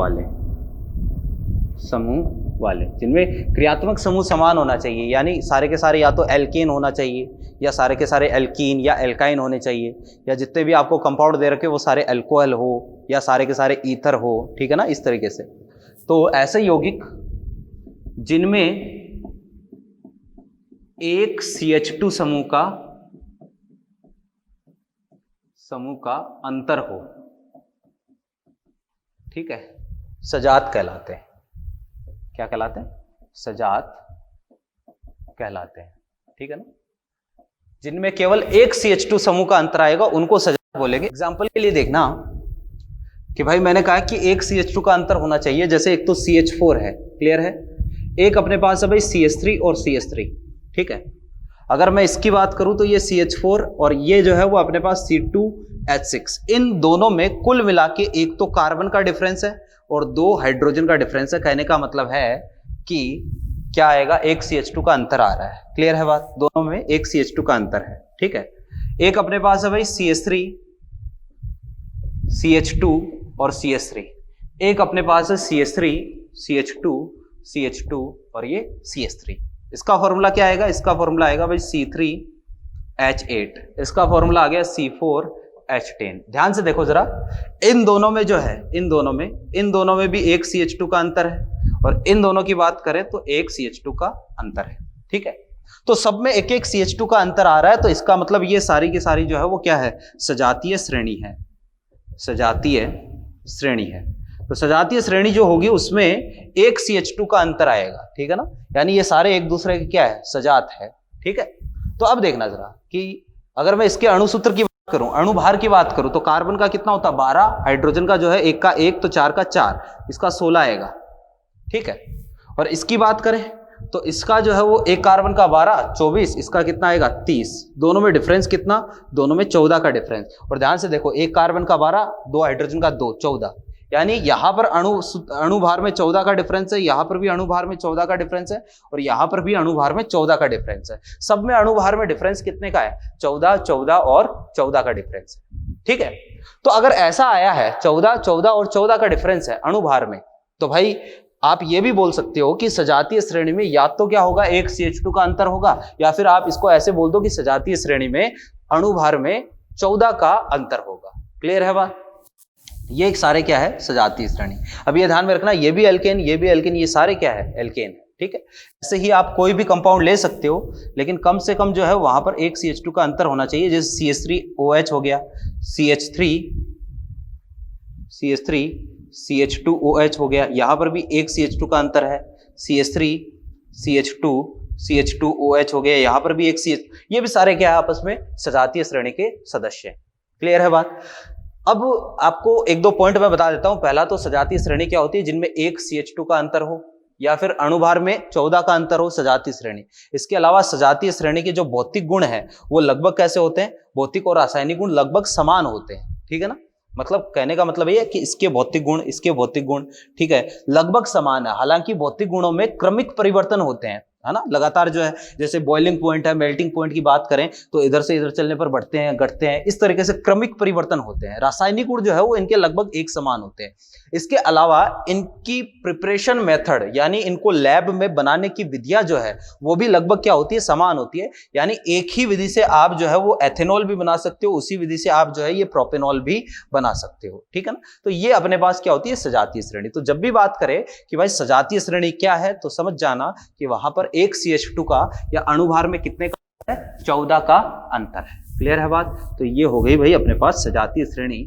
वाले जिनमें क्रियात्मक समूह समान होना चाहिए, यानी सारे के सारे या तो एल्केन होना चाहिए या सारे के सारे एल्कीन या एल्काइन होने चाहिए, या जितने भी आपको कंपाउंड दे रखे वो सारे अल्कोहल हो या सारे के सारे ईथर हो, ठीक है ना, इस तरीके से। तो ऐसे यौगिक जिनमें एक CH2 समूह का अंतर हो, ठीक है, सजात कहलाते हैं। क्या कहलाते हैं, सजात कहलाते हैं, ठीक है ना। जिनमें केवल एक CH2 समूह का अंतर आएगा उनको सजात बोलेंगे। एग्जांपल के लिए देखना कि भाई मैंने कहा कि एक CH2 का अंतर होना चाहिए, जैसे एक तो CH4 है, क्लियर है, एक अपने पास है भाई CH3 और CH3, ठीक है। अगर मैं इसकी बात करूं तो ये CH4 और ये जो है वो अपने पास C2H6, इन दोनों में कुल मिला के एक तो कार्बन का डिफरेंस है और 2 हाइड्रोजन का डिफरेंस है। कहने का मतलब है कि क्या आएगा, एक CH2 का अंतर आ रहा है। क्लियर है बात, दोनों में एक CH2 का अंतर है, ठीक है। एक अपने पास है भाई CH3, CH2 और CH3, एक अपने पास है CH3, CH2 और ये CH3। इसका फॉर्मूला क्या आएगा, इसका फॉर्मूला आएगा भाई C3H8, इसका फॉर्मूला आ गया C4H10। ध्यान से देखो जरा, इन दोनों में जो है, इन दोनों में भी एक CH2 का अंतर है, और इन दोनों की बात करें तो एक CH2 का अंतर है, ठीक है। तो सब में एक एक CH2 का अंतर आ रहा है, तो इसका मतलब ये सारी की सारी जो है वो क्या है, सजातीय श्रेणी है, सजातीय श्रेणी है। तो सजातीय श्रेणी जो होगी उसमें एक CH2 का अंतर आएगा, ठीक है ना, यानी ये सारे एक दूसरे के क्या है, सजात है, ठीक है। तो अब देखना जरा कि अगर मैं इसके अणुसूत्र की बात करूं, अणुभार की बात करूं, तो कार्बन का कितना होता है 12, हाइड्रोजन का जो है एक का 1 तो 4 का 4, इसका 16 आएगा, ठीक है। और इसकी बात करें तो इसका जो है वो एक कार्बन का 12 24, इसका कितना आएगा 30, दोनों में डिफरेंस कितना, दोनों में 14 का डिफरेंस। और ध्यान से देखो, एक कार्बन का 12, 2 हाइड्रोजन का 2, 14, यानी यहां पर अणुभार में 14 का डिफरेंस है, यहां पर भी अणुभार में 14 का डिफरेंस है, और यहां पर भी अणुभार में 14 का डिफरेंस है। सब में अणुभार में डिफरेंस कितने का है, 14, 14 और 14 का डिफरेंस है, ठीक है। तो अगर ऐसा आया है 14, 14 और 14 का डिफरेंस है अणुभार में, तो भाई आप ये भी बोल सकते हो कि सजातीय श्रेणी में या तो क्या होगा, एक CH2 का अंतर होगा, या फिर आप इसको ऐसे बोल दो कि सजातीय श्रेणी में अणुभार में 14 का अंतर होगा। क्लियर है बात। ये एक सारे क्या है, सजातीय श्रेणी। अब ये ध्यान में रखना, ये भी एल्केन, ये भी एल्केन, ये सारे क्या है, एल्केन, ठीक है। ऐसे ही आप कोई भी कंपाउंड ले सकते हो, लेकिन कम से कम जो है वहां पर एक CH2 का अंतर होना चाहिए। जैसे CH3OH हो गया, CH3 CH2OH हो गया, यहां पर भी एक CH2 का अंतर है, CH3 CH2OH हो गया, यहां पर भी एक CH, ये भी सारे क्या है, आपस में सजातीय श्रेणी के सदस्य हैं। क्लियर है बात। अब आपको एक दो पॉइंट मैं बता देता हूं। पहला तो सजातीय श्रेणी क्या होती है, जिनमें एक CH2 का अंतर हो, या फिर अणुभार में 14 का अंतर हो, सजातीय श्रेणी। इसके अलावा सजातीय श्रेणी के जो भौतिक गुण हैं वो लगभग कैसे होते हैं, भौतिक और रासायनिक गुण लगभग समान होते हैं, ठीक है ना। मतलब कहने का मतलब ये है कि इसके भौतिक गुण, इसके भौतिक गुण, ठीक है, लगभग समान है। हालांकि भौतिक गुणों में क्रमिक परिवर्तन होते हैं, है ना, लगातार जो है, जैसे बॉइलिंग पॉइंट है, मेल्टिंग पॉइंट की बात करें तो इधर से इधर चलने पर बढ़ते हैं, घटते हैं, इस तरीके से क्रमिक परिवर्तन होते हैं। रासायनिक गुण जो है वो इनके लगभग एक समान होते हैं। इसके अलावा इनकी प्रिपरेशन मेथड, यानी इनको लैब में बनाने की विधियां जो है वो भी लगभग क्या होती है, समान होती है। यानी एक ही विधि से आप जो है वो एथेनॉल भी बना सकते हो, उसी विधि से आप जो है ये प्रोपेनॉल भी बना सकते हो, ठीक है ना। तो ये अपने पास क्या होती है, सजातीय श्रेणी। तो जब भी बात करें कि भाई सजातीय श्रेणी क्या है, तो समझ जाना कि वहां पर एक CH2 का या अणुभार में कितने का है, 14 का अंतर है। क्लियर है बात। तो ये हो गई भाई अपने पास सजातीय श्रेणी।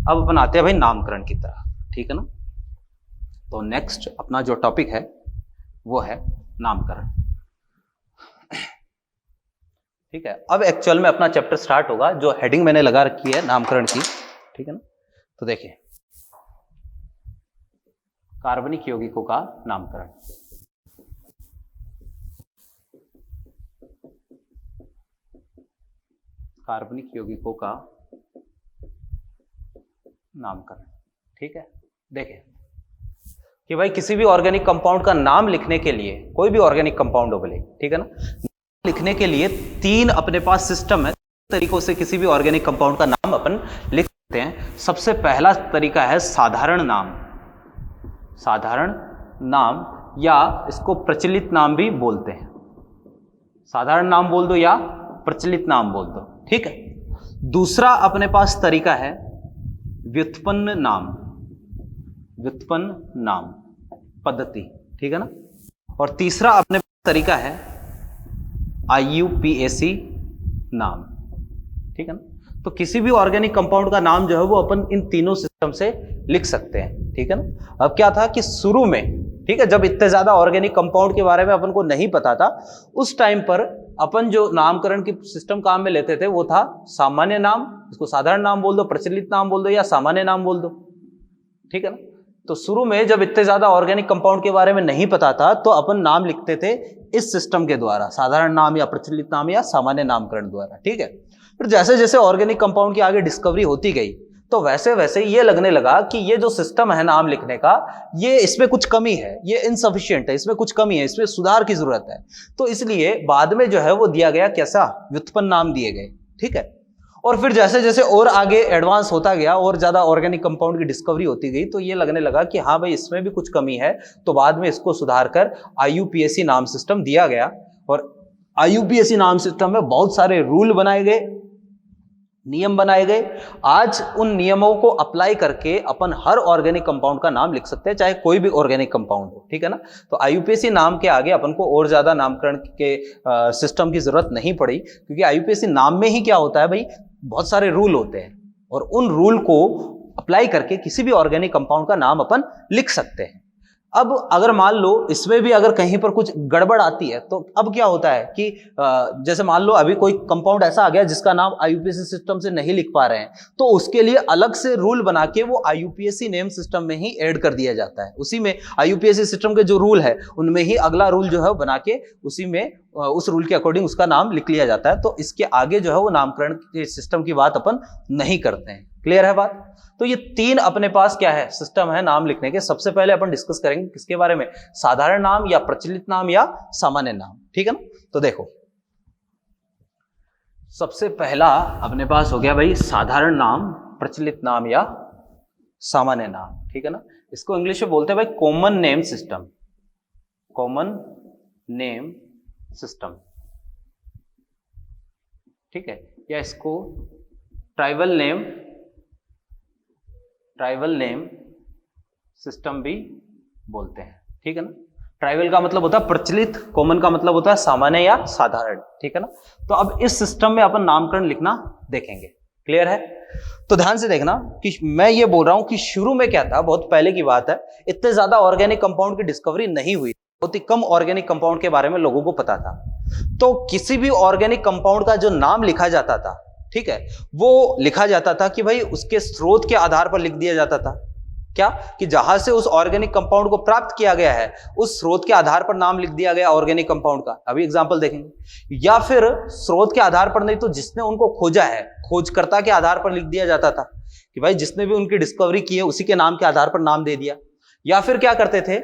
अब अपन आते हैं भाई नामकरण की तरह, ठीक है ना। तो नेक्स्ट अपना जो टॉपिक है वो है नामकरण, ठीक है। अब एक्चुअल में अपना चैप्टर स्टार्ट होगा, जो हेडिंग मैंने लगा रखी है नामकरण की, ठीक है ना। तो देखिए, कार्बनिक यौगिकों का नामकरण। कार्बनिक यौगिकों का नामकरण, ठीक है। देखिए कि भाई किसी भी ऑर्गेनिक कंपाउंड का नाम लिखने के लिए, कोई भी ऑर्गेनिक कंपाउंड हो भले, ठीक है ना, लिखने के लिए 3 अपने पास सिस्टम है, तरीकों से किसी भी ऑर्गेनिक कंपाउंड का नाम अपन लिख सकते हैं। सबसे पहला तरीका है साधारण नाम। साधारण नाम या इसको प्रचलित नाम भी बोलते हैं। साधारण नाम बोल दो या प्रचलित नाम बोल दो, ठीक है। दूसरा अपने पास तरीका है व्युत्पन्न नाम, व्युत्पन्न नाम पद्धति, ठीक है ना। और तीसरा अपने पास तरीका है IUPAC नाम, ठीक है ना। तो किसी भी ऑर्गेनिक कंपाउंड का नाम जो है वो अपन इन तीनों सिस्टम से लिख सकते हैं, ठीक है ना। अब क्या था कि शुरू में, ठीक है, जब इतने ज्यादा ऑर्गेनिक कंपाउंड के बारे में अपन को नहीं पता था, उस टाइम पर अपन जो नामकरण की सिस्टम काम में लेते थे वो था सामान्य नाम, इसको साधारण नाम बोल दो, प्रचलित नाम बोल दो या सामान्य नाम बोल दो, ठीक है ना। तो शुरू में जब इतने ज्यादा ऑर्गेनिक कंपाउंड के बारे में नहीं पता था तो अपन नाम लिखते थे इस सिस्टम के द्वारा, साधारण नाम या प्रचलित नाम या सामान्य नामकरण द्वारा, ठीक है। फिर जैसे जैसे ऑर्गेनिक कंपाउंड की आगे डिस्कवरी होती गई तो वैसे वैसे ये लगने लगा कि ये जो सिस्टम है नाम लिखने का, ये इसमें कुछ कमी है, ये इनसफिशिएंट है, इसमें कुछ कमी है, इसमें सुधार की जरूरत है। तो इसलिए बाद में जो है वो दिया गया कैसा, व्युत्पन्न नाम दिए गए, ठीक है। और फिर जैसे जैसे और आगे एडवांस होता गया और ज्यादा ऑर्गेनिक कंपाउंड की डिस्कवरी होती गई तो ये लगने लगा कि हाँ भाई इसमें भी कुछ कमी है, तो बाद में इसको सुधार कर IUPAC नाम सिस्टम दिया गया। और IUPAC नाम सिस्टम में बहुत सारे रूल बनाए गए, नियम बनाए गए। आज उन नियमों को अप्लाई करके अपन हर ऑर्गेनिक कंपाउंड का नाम लिख सकते हैं, चाहे कोई भी ऑर्गेनिक कंपाउंड हो, ठीक है ना। तो IUPAC नाम के आगे अपन को और ज्यादा नामकरण के सिस्टम की जरूरत नहीं पड़ी, क्योंकि IUPAC नाम में ही क्या होता है भाई, बहुत सारे रूल होते हैं और उन रूल को अप्लाई करके किसी भी ऑर्गेनिक कंपाउंड का नाम अपन लिख सकते हैं। अब अगर मान लो इसमें भी अगर कहीं पर कुछ गड़बड़ आती है तो अब क्या होता है कि जैसे मान लो अभी कोई कंपाउंड ऐसा आ गया जिसका नाम IUPAC सिस्टम से नहीं लिख पा रहे हैं, तो उसके लिए अलग से रूल बना के वो IUPAC नेम सिस्टम में ही ऐड कर दिया जाता है। उसी में IUPAC सिस्टम के जो रूल है उनमें ही अगला रूल जो है बना के उसी में उस रूल के अकॉर्डिंग उसका नाम लिख लिया जाता है। तो इसके आगे जो है वो नामकरण के सिस्टम की बात अपन नहीं करते हैं। क्लियर है बात। तो ये 3 अपने पास क्या है, सिस्टम है नाम लिखने के। सबसे पहले अपन डिस्कस करेंगे किसके बारे में, साधारण नाम या प्रचलित नाम या सामान्य नाम, ठीक है ना। तो देखो सबसे पहला अपने पास हो गया भाई साधारण नाम, प्रचलित नाम या सामान्य नाम, ठीक है ना। इसको इंग्लिश में बोलते हैं भाई common name system, common name system, ठीक है। या इसको ट्राइबल नेम सिस्टम भी बोलते हैं, ठीक है ना। ट्राइबल का मतलब होता है प्रचलित, कॉमन का मतलब होता है सामान्य या साधारण, ठीक है ना। तो अब इस सिस्टम में अपन नामकरण लिखना देखेंगे। क्लियर है। तो ध्यान से देखना कि मैं ये बोल रहा हूं कि शुरू में क्या था, बहुत पहले की बात है, इतने ज्यादा ऑर्गेनिक कंपाउंड की डिस्कवरी नहीं हुई, बहुत ही कम ऑर्गेनिक कंपाउंड के बारे में लोगों को पता था। तो किसी भी ऑर्गेनिक कंपाउंड का जो नाम लिखा जाता था, ठीक है, वो लिखा जाता था कि भाई उसके स्रोत के आधार पर लिख दिया जाता था, क्या कि जहां से उस ऑर्गेनिक कंपाउंड को प्राप्त किया गया है उस स्रोत के आधार पर नाम लिख दिया गया ऑर्गेनिक कंपाउंड का। अभी एग्जांपल देखेंगे। या फिर स्रोत के आधार पर नहीं तो जिसने उनको खोजा है खोजकर्ता के आधार पर लिख दिया जाता था कि भाई जिसने भी उनकी डिस्कवरी की है उसी के नाम के आधार पर नाम दे दिया। या फिर क्या करते थे,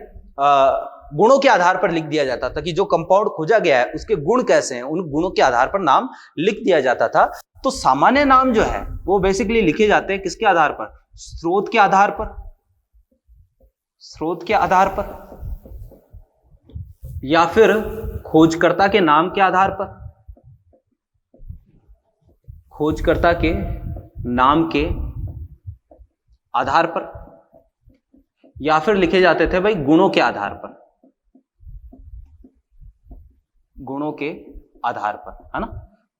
गुणों के आधार पर लिख दिया जाता था कि जो कंपाउंड खोजा गया है उसके गुण कैसे हैं, उन गुणों के आधार पर नाम लिख दिया जाता था। तो सामान्य नाम जो है वो बेसिकली लिखे जाते हैं किसके आधार पर, स्रोत के आधार पर, स्रोत के आधार पर, या फिर खोजकर्ता के नाम के आधार पर, खोजकर्ता के नाम के आधार पर, या फिर लिखे जाते थे भाई गुणों के आधार पर, गुणों के आधार पर, है ना।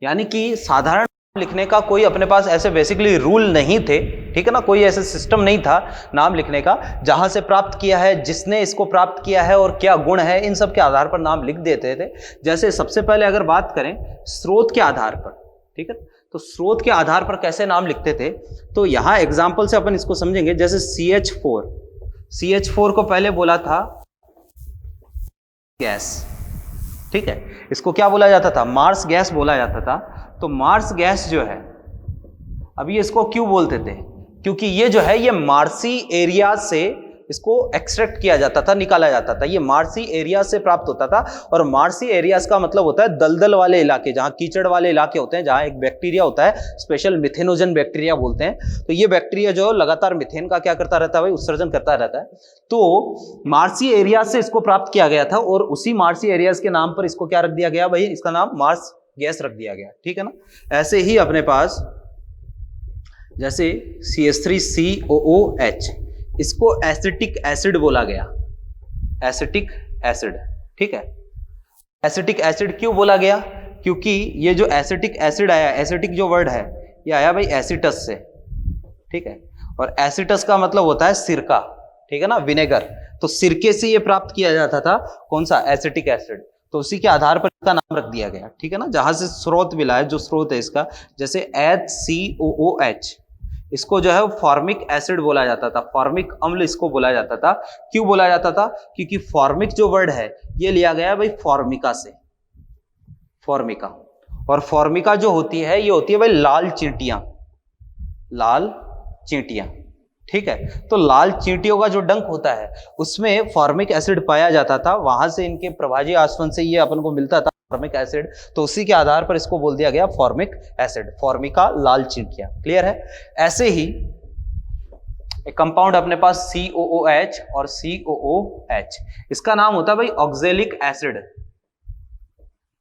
यानी कि साधारण लिखने का कोई अपने पास ऐसे बेसिकली रूल नहीं थे, ठीक है ना, कोई ऐसे सिस्टम नहीं था नाम लिखने का। जहां से प्राप्त किया है, जिसने इसको प्राप्त किया है और क्या गुण है, इन सब के आधार पर नाम लिख देते थे। जैसे सबसे पहले अगर बात करें स्रोत के आधार पर, ठीक है, तो स्रोत के आधार पर कैसे नाम लिखते थे, तो यहां एग्जाम्पल से अपन इसको समझेंगे। जैसे CH4 को पहले बोला था गैस, ठीक है, इसको क्या बोला जाता था, मार्स गैस बोला जाता था। तो मार्स गैस जो है, अभी इसको क्यों बोलते थे, क्योंकि ये जो है ये मार्सी एरिया से इसको एक्सट्रैक्ट किया जाता था, निकाला जाता था, ये मार्सी एरिया से प्राप्त होता था। और मार्सी एरियाज का मतलब होता है दलदल वाले इलाके, जहां कीचड़ वाले इलाके होते हैं, जहां एक बैक्टीरिया होता है स्पेशल मिथेनोजन बैक्टीरिया बोलते हैं। तो ये बैक्टीरिया जो लगातार मिथेन का क्या करता रहता है भाई, उत्सर्जन करता रहता है। तो मार्सी एरिया से इसको प्राप्त किया गया था और उसी मार्सी एरियाज के नाम पर इसको क्या रख दिया गया भाई, इसका नाम मार्स गैस रख दिया गया, ठीक है ना। ऐसे ही अपने पास जैसे CH3COOH, इसको एसिटिक एसिड बोला गया, एसिटिक एसिड, ठीक है। एसिटिक एसिड क्यों बोला गया, क्योंकि ये जो एसिटिक एसिड आया, एसिटिक जो वर्ड है ये आया भाई एसिटस से, ठीक है, और एसिटस का मतलब होता है सिरका, ठीक है ना, विनेगर। तो सिरके से ये प्राप्त किया जाता था कौन सा, एसिटिक एसिड। तो उसी के आधार पर इसका नाम रख दिया गया, ठीक है ना, जहां से स्रोत मिला है, जो स्रोत है इसका। जैसे HCOOH, इसको जो है फॉर्मिक एसिड बोला जाता था, फॉर्मिक अम्ल इसको बोला जाता था। क्यों बोला जाता था, क्योंकि फॉर्मिक जो वर्ड है ये लिया गया भाई फॉर्मिका से, फॉर्मिका। और फॉर्मिका जो होती है ये होती है भाई लाल चींटियां, लाल चींटियां, ठीक है। तो लाल चींटियों का जो डंक होता है उसमें फॉर्मिक एसिड पाया जाता था, वहां से इनके प्रभाजी आसवन से ये अपन को मिलता था फॉर्मिक एसिड। तो उसी के आधार पर इसको बोल दिया गया फॉर्मिक एसिड, फॉर्मिका लाल चींटियां। क्लियर है। ऐसे ही एक कंपाउंड अपने पास COOH और COOH, इसका नाम होता है भाई ऑक्जेलिक एसिड।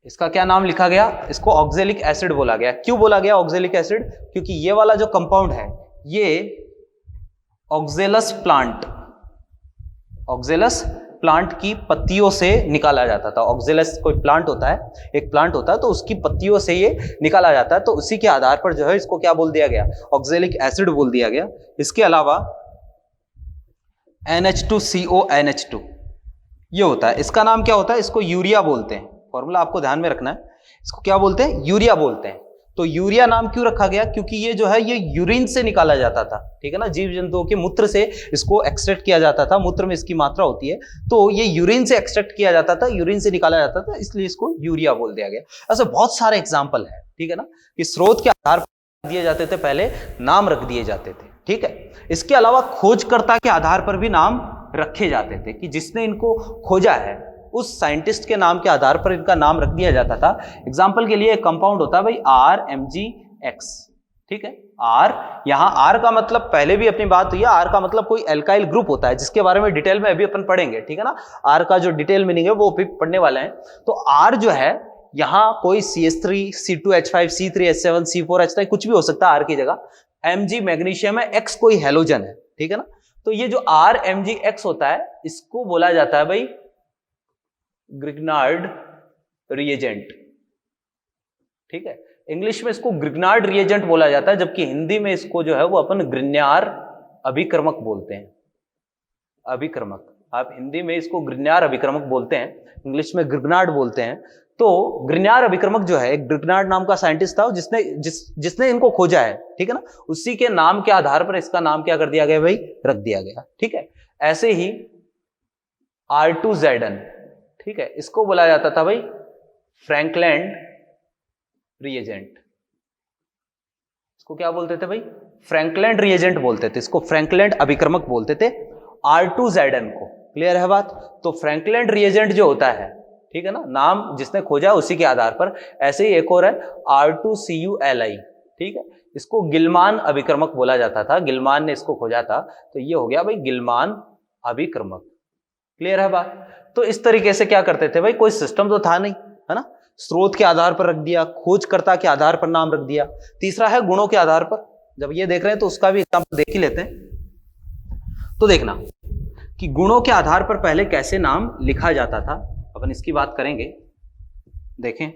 इसका क्या नाम लिखा गया, इसको ऑक्जेलिक एसिड बोला गया। क्यों बोला गया ऑक्जेलिक एसिड, क्योंकि ये वाला जो कंपाउंड है ये ऑक्जेलस प्लांट, ऑक्जेलस प्लांट की पत्तियों से निकाला जाता था। ऑक्जेलस कोई प्लांट होता है, एक प्लांट होता है, तो उसकी पत्तियों से ये निकाला जाता है। तो उसी के आधार पर जो है इसको क्या बोल दिया गया, ऑक्जेलिक एसिड बोल दिया गया। इसके अलावा NH2CO NH2 ये होता है, इसका नाम क्या होता है, इसको यूरिया बोलते हैं। फॉर्मूला आपको ध्यान में रखना है, इसको क्या बोलते हैं, यूरिया बोलते हैं। तो यूरिया नाम क्यों रखा गया, क्योंकि ये जो है ये यूरिन से निकाला जाता था, ठीक है ना, जीव जंतुओं के मूत्र से इसको एक्सट्रैक्ट किया जाता था, मूत्र में इसकी मात्रा होती है, तो ये यूरिन से एक्सट्रैक्ट किया जाता था, यूरिन से निकाला जाता था, इसलिए इसको यूरिया बोल दिया गया। ऐसे बहुत सारे एग्जाम्पल है, ठीक है ना, कि स्रोत के आधार पर दिए जाते थे, पहले नाम रख दिए जाते थे, ठीक है। इसके अलावा खोजकर्ता के आधार पर भी नाम रखे जाते थे, कि जिसने इनको खोजा है उस साइंटिस्ट के नाम के आधार पर इनका नाम रख दिया जाता था। एग्जाम्पल के लिए एक कंपाउंड होता है भाई RMgX, ठीक है। यहां R का मतलब पहले भी अपनी बात हुई है, R का मतलब कोई एल्काइल ग्रुप होता है, जिसके बारे में डिटेल में अभी अपन पढ़ेंगे, ठीक है ना। R का जो डिटेल मीनिंग है वो भी पढ़ने वाले हैं। तो R जो है यहां कोई CH3 C2H5 C3H7 C4H9 कुछ भी हो सकता है R की जगह। Mg मैग्नीशियम है, X कोई हेलोजन है, ठीक है ना। तो ये जो RMgX होता है इसको बोला जाता है भाई ग्रिग्नार्ड रिएजेंट, ठीक है। इंग्लिश में इसको ग्रिग्नार्ड रिएजेंट बोला जाता है, जबकि हिंदी में इसको जो है वो अपन ग्रिग्नार अभिक्रमक बोलते हैं, अभिक्रमक। आप हिंदी में इसको ग्रिग्नार्ड अभिक्रमक बोलते हैं, इंग्लिश में ग्रिग्नार्ड बोलते हैं। तो ग्रिग्नार्ड अभिक्रमक जो है, एक ग्रिग्नार्ड नाम का साइंटिस्ट था जिसने इनको खोजा है, ठीक है ना, उसी के नाम के आधार पर इसका नाम क्या कर दिया गया भाई, रख दिया गया, ठीक है। ऐसे ही R2Z, ठीक है, इसको बोला जाता था भाई फ्रैंकलैंड रिएजेंट। इसको क्या बोलते थे भाई, फ्रैंकलैंड रिएजेंट बोलते थे, इसको फ्रैंकलैंड अभिक्रमक बोलते थे R2Z को। क्लियर है बात। तो फ्रैंकलैंड रिएजेंट जो होता है, ठीक है ना, नाम जिसने खोजा उसी के आधार पर। ऐसे ही एक और है R2CuLi, ठीक है, इसको गिलमान अभिक्रमक बोला जाता था, गिलमान ने इसको खोजा था, तो ये हो गया भाई गिलमान अभिक्रमक। क्लियर है बात। तो इस तरीके से क्या करते थे भाई, कोई सिस्टम तो था नहीं, है ना, स्रोत के आधार पर रख दिया, खोजकर्ता के आधार पर नाम रख दिया। तीसरा है गुणों के आधार पर। जब ये देख रहे हैं तो उसका भी एग्जांपल देख ही लेते हैं। तो देखना कि गुणों के आधार पर पहले कैसे नाम लिखा जाता था, अपन इसकी बात करेंगे। देखें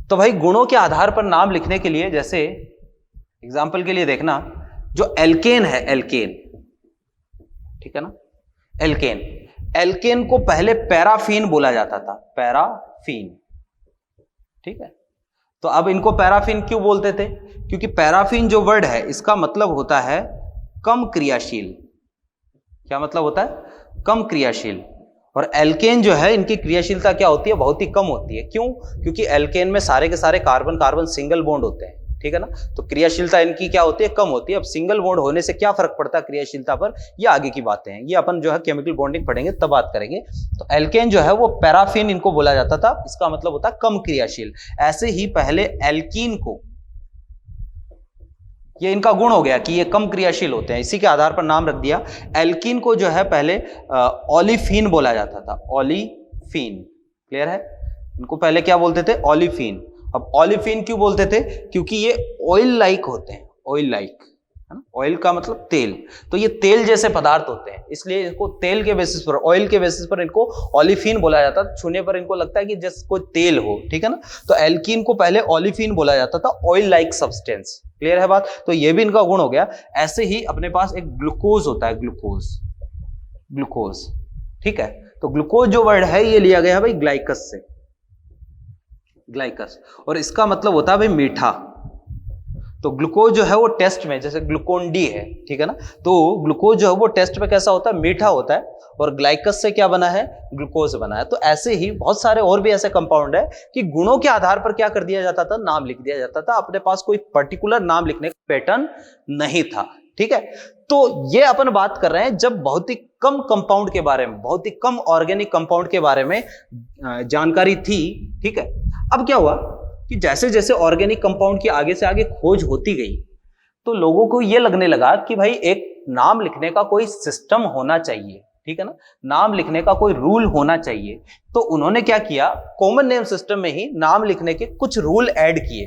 तो भाई गुणों के आधार पर नाम लिखने के लिए, जैसे एग्जाम्पल के लिए देखना, जो एल्केन है, एल्केन, ठीक है ना, एल्केन, एल्केन को पहले पैराफीन बोला जाता था, पैराफीन, ठीक है। तो अब इनको पैराफीन क्यों बोलते थे, क्योंकि पैराफीन जो वर्ड है इसका मतलब होता है कम क्रियाशील। क्या मतलब होता है, कम क्रियाशील। और एल्केन जो है, इनकी क्रियाशीलता क्या होती है, बहुत ही कम होती है। क्यों, क्योंकि एल्केन में सारे के सारे कार्बन कार्बन सिंगल बॉन्ड होते हैं, ठीक है ना, तो क्रियाशीलता इनकी क्या होती है, कम होती है। अब सिंगल बॉन्ड होने से क्या फर्क पड़ता है क्रियाशीलता पर, ये आगे की बातें हैं, ये अपन जो है केमिकल बॉन्डिंग पढ़ेंगे तब बात करेंगे। तो एल्केन जो है वो पैराफीन इनको बोला जाता था, इसका मतलब होता है कम क्रियाशील। ऐसे ही पहले एल्कीन को, ये इनका गुण हो गया कि ये कम क्रियाशील होते हैं, इसी के आधार पर नाम रख दिया। एल्कीन को जो है पहले ओलिफीन बोला जाता था, ओलिफीन। क्लियर है। इनको पहले क्या बोलते थे, ओलिफीन। अब ओलिफीन क्यों बोलते थे, क्योंकि ये ऑयल लाइक होते हैं, ऑयल लाइक, है ना, ऑयल का मतलब तेल, तो ये तेल जैसे पदार्थ होते हैं, इसलिए इनको तेल के बेसिस पर, ऑयल के बेसिस पर इनको ओलिफीन बोला जाता है। छूने पर इनको लगता है कि जैसे कोई तेल हो, ठीक है ना, तो एल्कीन को पहले ओलिफीन बोला जाता था, ऑयल लाइक सब्सटेंस। क्लियर है बात। तो ये भी इनका गुण हो गया। ऐसे ही अपने पास एक ग्लूकोज होता है, ग्लूकोज, ग्लूकोज, ठीक है। तो ग्लूकोज जो वर्ड है ये लिया गया है भाई ग्लाइकस से, ग्लाइकस, और इसका मतलब होता है भाई मीठा। तो ग्लूकोज जो है वो टेस्ट में, जैसे ग्लूकोन डी है, ठीक है ना, तो ग्लूकोज जो है वो टेस्ट में कैसा होता है, मीठा होता है, और ग्लाइकस से क्या बना है, ग्लूकोज बना है। तो ऐसे ही बहुत सारे और भी ऐसे कंपाउंड है कि गुणों के आधार पर क्या कर दिया जाता था, नाम लिख दिया जाता था। अपने पास कोई पर्टिकुलर नाम लिखने का पैटर्न नहीं था, ठीक है। तो ये अपन बात कर रहे हैं जब बहुत ही कम कंपाउंड के बारे में, बहुत ही कम ऑर्गेनिक कंपाउंड के बारे में जानकारी थी, ठीक है। अब क्या हुआ कि जैसे जैसे ऑर्गेनिक कंपाउंड की आगे से आगे खोज होती गई, तो लोगों को यह लगने लगा कि भाई एक नाम लिखने का कोई सिस्टम होना चाहिए, ठीक है ना, नाम लिखने का कोई रूल होना चाहिए। तो उन्होंने क्या किया, कॉमन नेम सिस्टम में ही नाम लिखने के कुछ रूल ऐड किए।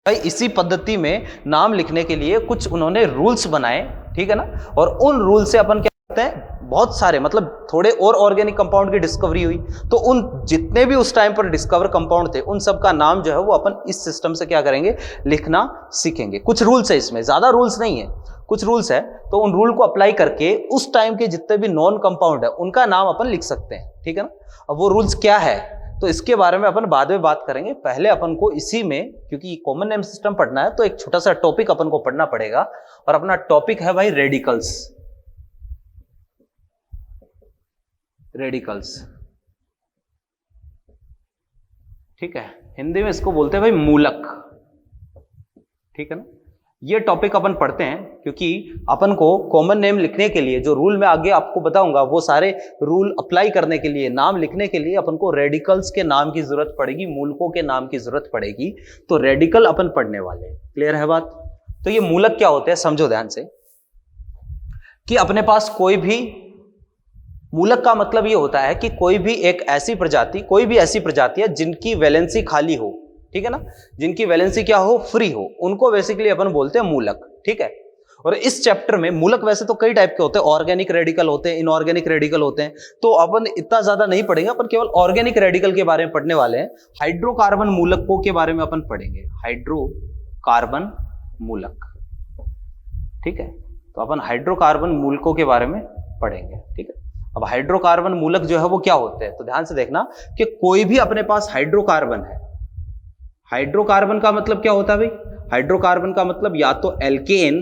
भाई इसी पद्धति में नाम लिखने के लिए कुछ उन्होंने रूल्स बनाए, ठीक है ना, और उन रूल से अपन क्या करते हैं, बहुत सारे, मतलब थोड़े और ऑर्गेनिक कंपाउंड की डिस्कवरी हुई, तो उन जितने भी उस टाइम पर डिस्कवर कंपाउंड थे उन सब का नाम जो है वो अपन इस सिस्टम से क्या करेंगे, लिखना सीखेंगे। कुछ रूल्स है इसमें, ज्यादा रूल्स नहीं है, कुछ रूल्स है। तो उन रूल को अप्लाई करके उस टाइम के जितने भी नॉन कंपाउंड है उनका नाम अपन लिख सकते हैं, ठीक है ना। अब वो रूल्स क्या है तो इसके बारे में अपन बाद में बात करेंगे। पहले अपन को इसी में, क्योंकि कॉमन नेम सिस्टम पढ़ना है तो एक छोटा सा टॉपिक अपन को पढ़ना पड़ेगा, और अपना टॉपिक है भाई रेडिकल्स। रेडिकल्स, ठीक है, हिंदी में इसको बोलते हैं भाई मूलक, ठीक है ना। ये टॉपिक अपन पढ़ते हैं क्योंकि अपन को कॉमन नेम लिखने के लिए जो रूल मैं आगे आपको बताऊंगा, वो सारे रूल अप्लाई करने के लिए, नाम लिखने के लिए अपन को रेडिकल्स के नाम की जरूरत पड़ेगी, मूलकों के नाम की जरूरत पड़ेगी। तो रेडिकल अपन पढ़ने वाले हैं। क्लियर है बात। तो ये मूलक क्या होते हैं समझो ध्यान से, कि अपने पास कोई भी मूलक का मतलब ये होता है कि कोई भी एक ऐसी प्रजाति, कोई भी ऐसी प्रजाति है जिनकी वैलेंसी खाली हो, ठीक है ना, जिनकी वैलेंसी क्या हो, फ्री हो, उनको बेसिकली अपन बोलते हैं मूलक, ठीक है। और इस चैप्टर में मूलक वैसे तो कई टाइप के होते हैं, ऑर्गेनिक रेडिकल होते हैं, इनऑर्गेनिक रेडिकल होते हैं, तो अपन इतना ज्यादा नहीं पढ़ेंगे, अपन केवल ऑर्गेनिक रेडिकल के बारे में पढ़ने वाले हैं। हाइड्रोकार्बन मूलकों के बारे में अपन पढ़ेंगे, हाइड्रोकार्बन मूलक, ठीक है। तो अपन हाइड्रोकार्बन मूलकों के बारे में पढ़ेंगे। ठीक है, अब हाइड्रोकार्बन मूलक जो है वो क्या होते हैं, तो ध्यान से देखना कि कोई भी अपने पास हाइड्रोकार्बन है, हाइड्रोकार्बन का मतलब क्या होता है भाई, हाइड्रोकार्बन का मतलब या तो एल्केन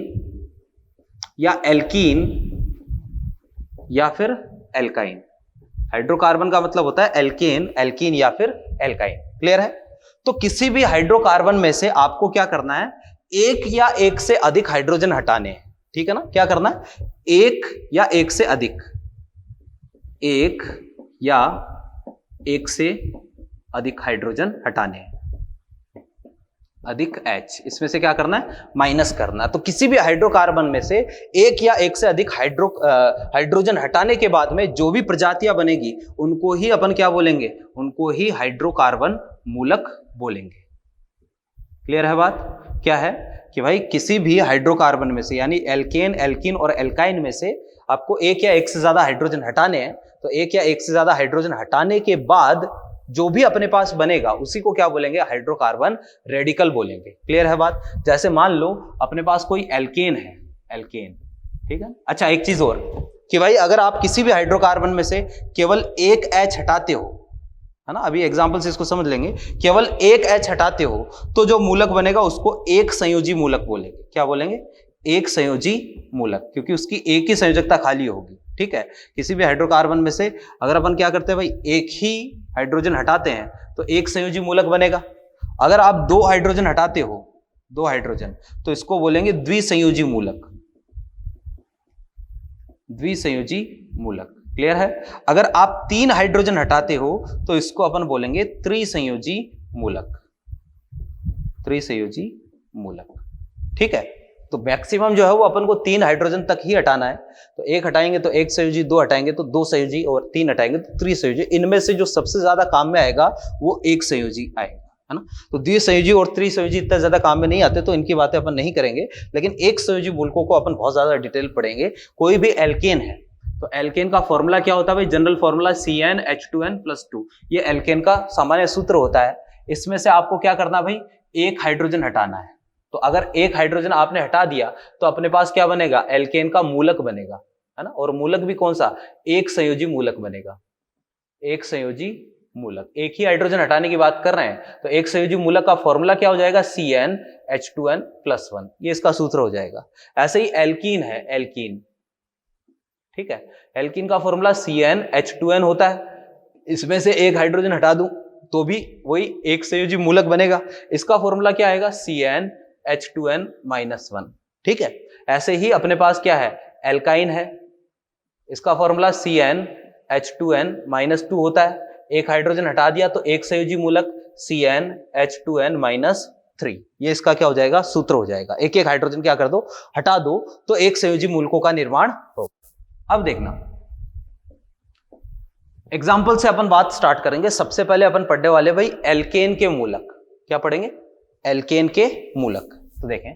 या एल्कीन या फिर एल्काइन। हाइड्रोकार्बन का मतलब होता है एल्केन, एल्कीन या फिर एल्काइन। क्लियर है? तो किसी भी हाइड्रोकार्बन में से आपको क्या करना है, एक या एक से अधिक हाइड्रोजन हटाने हैं। ठीक है ना, क्या करना है, एक या एक से अधिक, एक या एक से अधिक हाइड्रोजन हटाने हैं, अधिक H, इसमें से क्या करना है, माइनस करना है। तो किसी भी हाइड्रोकार्बन में से एक या एक से अधिक हाइड्रोजन हटाने के बाद में जो भी प्रजातियां बनेगी उनको ही अपन क्या बोलेंगे, उनको ही हाइड्रोकार्बन मूलक बोलेंगे। क्लियर है बात? क्या है कि भाई किसी भी हाइड्रोकार्बन में से, यानी एल्केन, एल्कीन और एल्काइन में से आपको एक या एक से ज्यादा हाइड्रोजन हटाने हैं, तो एक या एक से ज्यादा हाइड्रोजन हटाने के बाद जो भी अपने पास बनेगा उसी को क्या बोलेंगे, हाइड्रोकार्बन रेडिकल बोलेंगे। क्लियर है बात? जैसे मान लो अपने पास कोई एल्केन है, एल्केन, ठीक है। अच्छा, एक चीज और कि भाई अगर आप किसी भी हाइड्रोकार्बन में से केवल एक H हटाते हो, है ना, अभी एग्जांपल से इसको समझ लेंगे, केवल एक H हटाते हो तो जो मूलक बनेगा उसको एक संयोजी मूलक बोलेंगे। क्या बोलेंगे? एक संयोजी मूलक, क्योंकि उसकी एक ही संयोजकता खाली होगी। ठीक है, किसी भी हाइड्रोकार्बन में से अगर अपन क्या करते हैं भाई, एक ही हाइड्रोजन हटाते हैं तो एक संयोजी मूलक बनेगा। अगर आप दो हाइड्रोजन हटाते हो, दो हाइड्रोजन, तो इसको बोलेंगे द्विसंयोजी मूलक, द्विसंयोजी मूलक। क्लियर है? अगर आप तीन हाइड्रोजन हटाते हो तो इसको अपन बोलेंगे त्रिसंयोजी मूलक, त्रिसंयोजी मूलक। ठीक है, तो मैक्सिमम जो है वो अपन को तीन हाइड्रोजन तक ही हटाना है। तो एक हटाएंगे तो एक संयोजी, दो हटाएंगे तो दो संयोजी, और तीन हटाएंगे तो त्रिसंयोजी। इनमें से जो सबसे ज्यादा काम में आएगा वो एक संयोजी आएगा, है ना। तो द्विसंयोजी और त्रिसंयोजी इतना ज्यादा काम में नहीं आते, तो इनकी बातें अपन नहीं करेंगे, लेकिन एक संयोजी मूलकों को अपन बहुत ज्यादा डिटेल पढ़ेंगे। कोई भी एल्केन है तो एल्केन का फॉर्मूला क्या होता है भाई, जनरल फॉर्मूला CnH2n+2, ये एल्केन का सामान्य सूत्र होता है। इसमें से आपको क्या करना भाई, एक हाइड्रोजन हटाना है। तो अगर एक हाइड्रोजन आपने हटा दिया तो अपने पास क्या बनेगा, एल्केन का मूलक बनेगा, है ना। और मूलक भी कौन सा, एक संयोजी मूलक बनेगा, एक संयोजी मूलक। एक ही हाइड्रोजन हटाने की बात कर रहे हैं तो एक संयोजी मूलक का फॉर्मूला क्या हो जाएगा, CnH2n+1, ये इसका सूत्र हो जाएगा। ऐसे ही एल्कीन है, एल्कीन, ठीक है, एल्कीन का फॉर्मूला CnH2n होता है। इसमें से एक हाइड्रोजन हटा दूं तो भी वही एक संयोजी मूलक बनेगा। इसका फॉर्मूला क्या आएगा, CnH2n-1। ठीक है, ऐसे ही अपने पास क्या है, एल्काइन है, इसका फॉर्मूला CnH2n-2 होता है। एक हाइड्रोजन हटा दिया तो एक संयोजी मूलक CnH2n-3, ये इसका क्या हो जाएगा, सूत्र हो जाएगा। एक एक हाइड्रोजन क्या कर दो, हटा दो, तो एक संयोजी मूलकों का निर्माण हो। अब देखना, एग्जाम्पल से अपन बात स्टार्ट करेंगे। सबसे पहले अपन पढ़ने वाले भाई एल्केन के मूलक। क्या पढ़ेंगे, एल्केन के मूलक। तो देखें,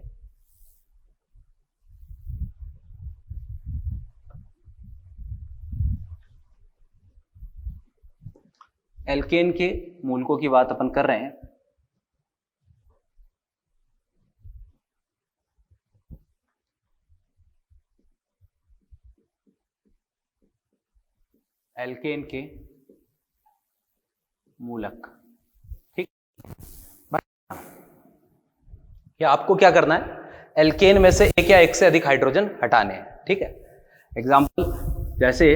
एल्केन के मूलकों की बात अपन कर रहे हैं। एल्केन के मूलक, ठीक। या आपको क्या करना है, एल्केन में से एक या एक से अधिक हाइड्रोजन हटाने हैं। ठीक है, एग्जाम्पल जैसे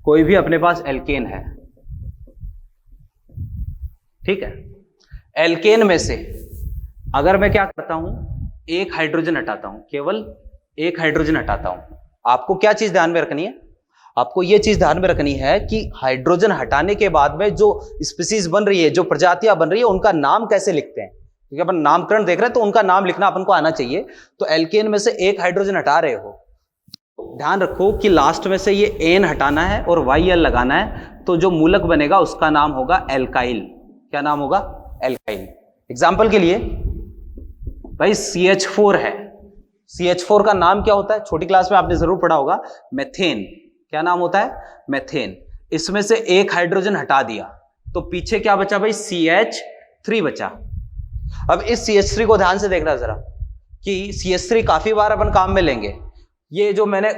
कोई भी अपने पास एल्केन है, ठीक है, एल्केन में से अगर मैं क्या करता हूं, एक हाइड्रोजन हटाता हूं, केवल एक हाइड्रोजन हटाता हूं। आपको क्या चीज ध्यान में रखनी है, आपको यह चीज ध्यान में रखनी है कि हाइड्रोजन हटाने के बाद में जो स्पीसीज बन रही है, जो प्रजातियां बन रही है, उनका नाम कैसे लिखते हैं, क्योंकि अपन नामकरण देख रहे हैं तो उनका नाम लिखना अपन को आना चाहिए। तो एल्केन में से एक हाइड्रोजन हटा रहे हो, ध्यान रखो कि लास्ट में से ये एन हटाना है और YL लगाना है, तो जो मूलक बनेगा उसका नाम होगा एल्काइल। क्या नाम होगा, एल्काइल। एग्जाम्पल के लिए भाई CH4 है, CH4 का नाम क्या होता है, छोटी क्लास में आपने जरूर पढ़ा होगा, मेथेन। क्या नाम होता है, मेथेन। इसमें से एक हाइड्रोजन हटा दिया तो पीछे क्या बचा भाई, CH3 बचा। अब इस CH3 को ध्यान से देखना जरा कि CH3 काफी बार अपन काम में लेंगे, ये जो मैंने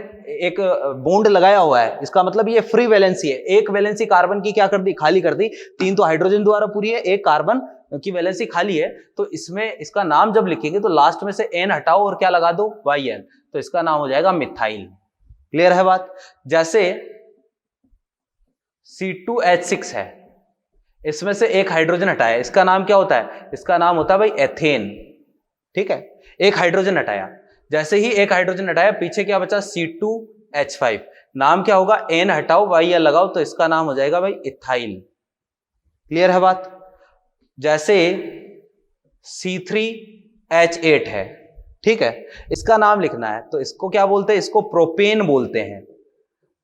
एक बॉन्ड लगाया हुआ है, इसका मतलब ये फ्री वैलेंसी है। एक वैलेंसी कार्बन की क्या कर दी, खाली कर दी। 3 तो हाइड्रोजन द्वारा पूरी है, एक कार्बन की वैलेंसी खाली है। तो इसमें इसका नाम जब लिखेंगे तो लास्ट में से एन हटाओ और क्या लगा दो, YN, तो इसका नाम हो जाएगा मिथाइल। क्लियर है बात। जैसे C2H6 है, इसमें से एक हाइड्रोजन हटाया, इसका नाम क्या होता है, इसका नाम होता है भाई एथेन। ठीक है, एक हाइड्रोजन हटाया। जैसे ही एक हाइड्रोजन हटाया, पीछे क्या बचा, C2H5, नाम क्या होगा, N हटाओ YL लगाओ, तो इसका नाम हो जाएगा भाई इथाइल। क्लियर है बात। जैसे C3H8 है, ठीक है, इसका नाम लिखना है, तो इसको क्या बोलते हैं, इसको प्रोपेन बोलते हैं।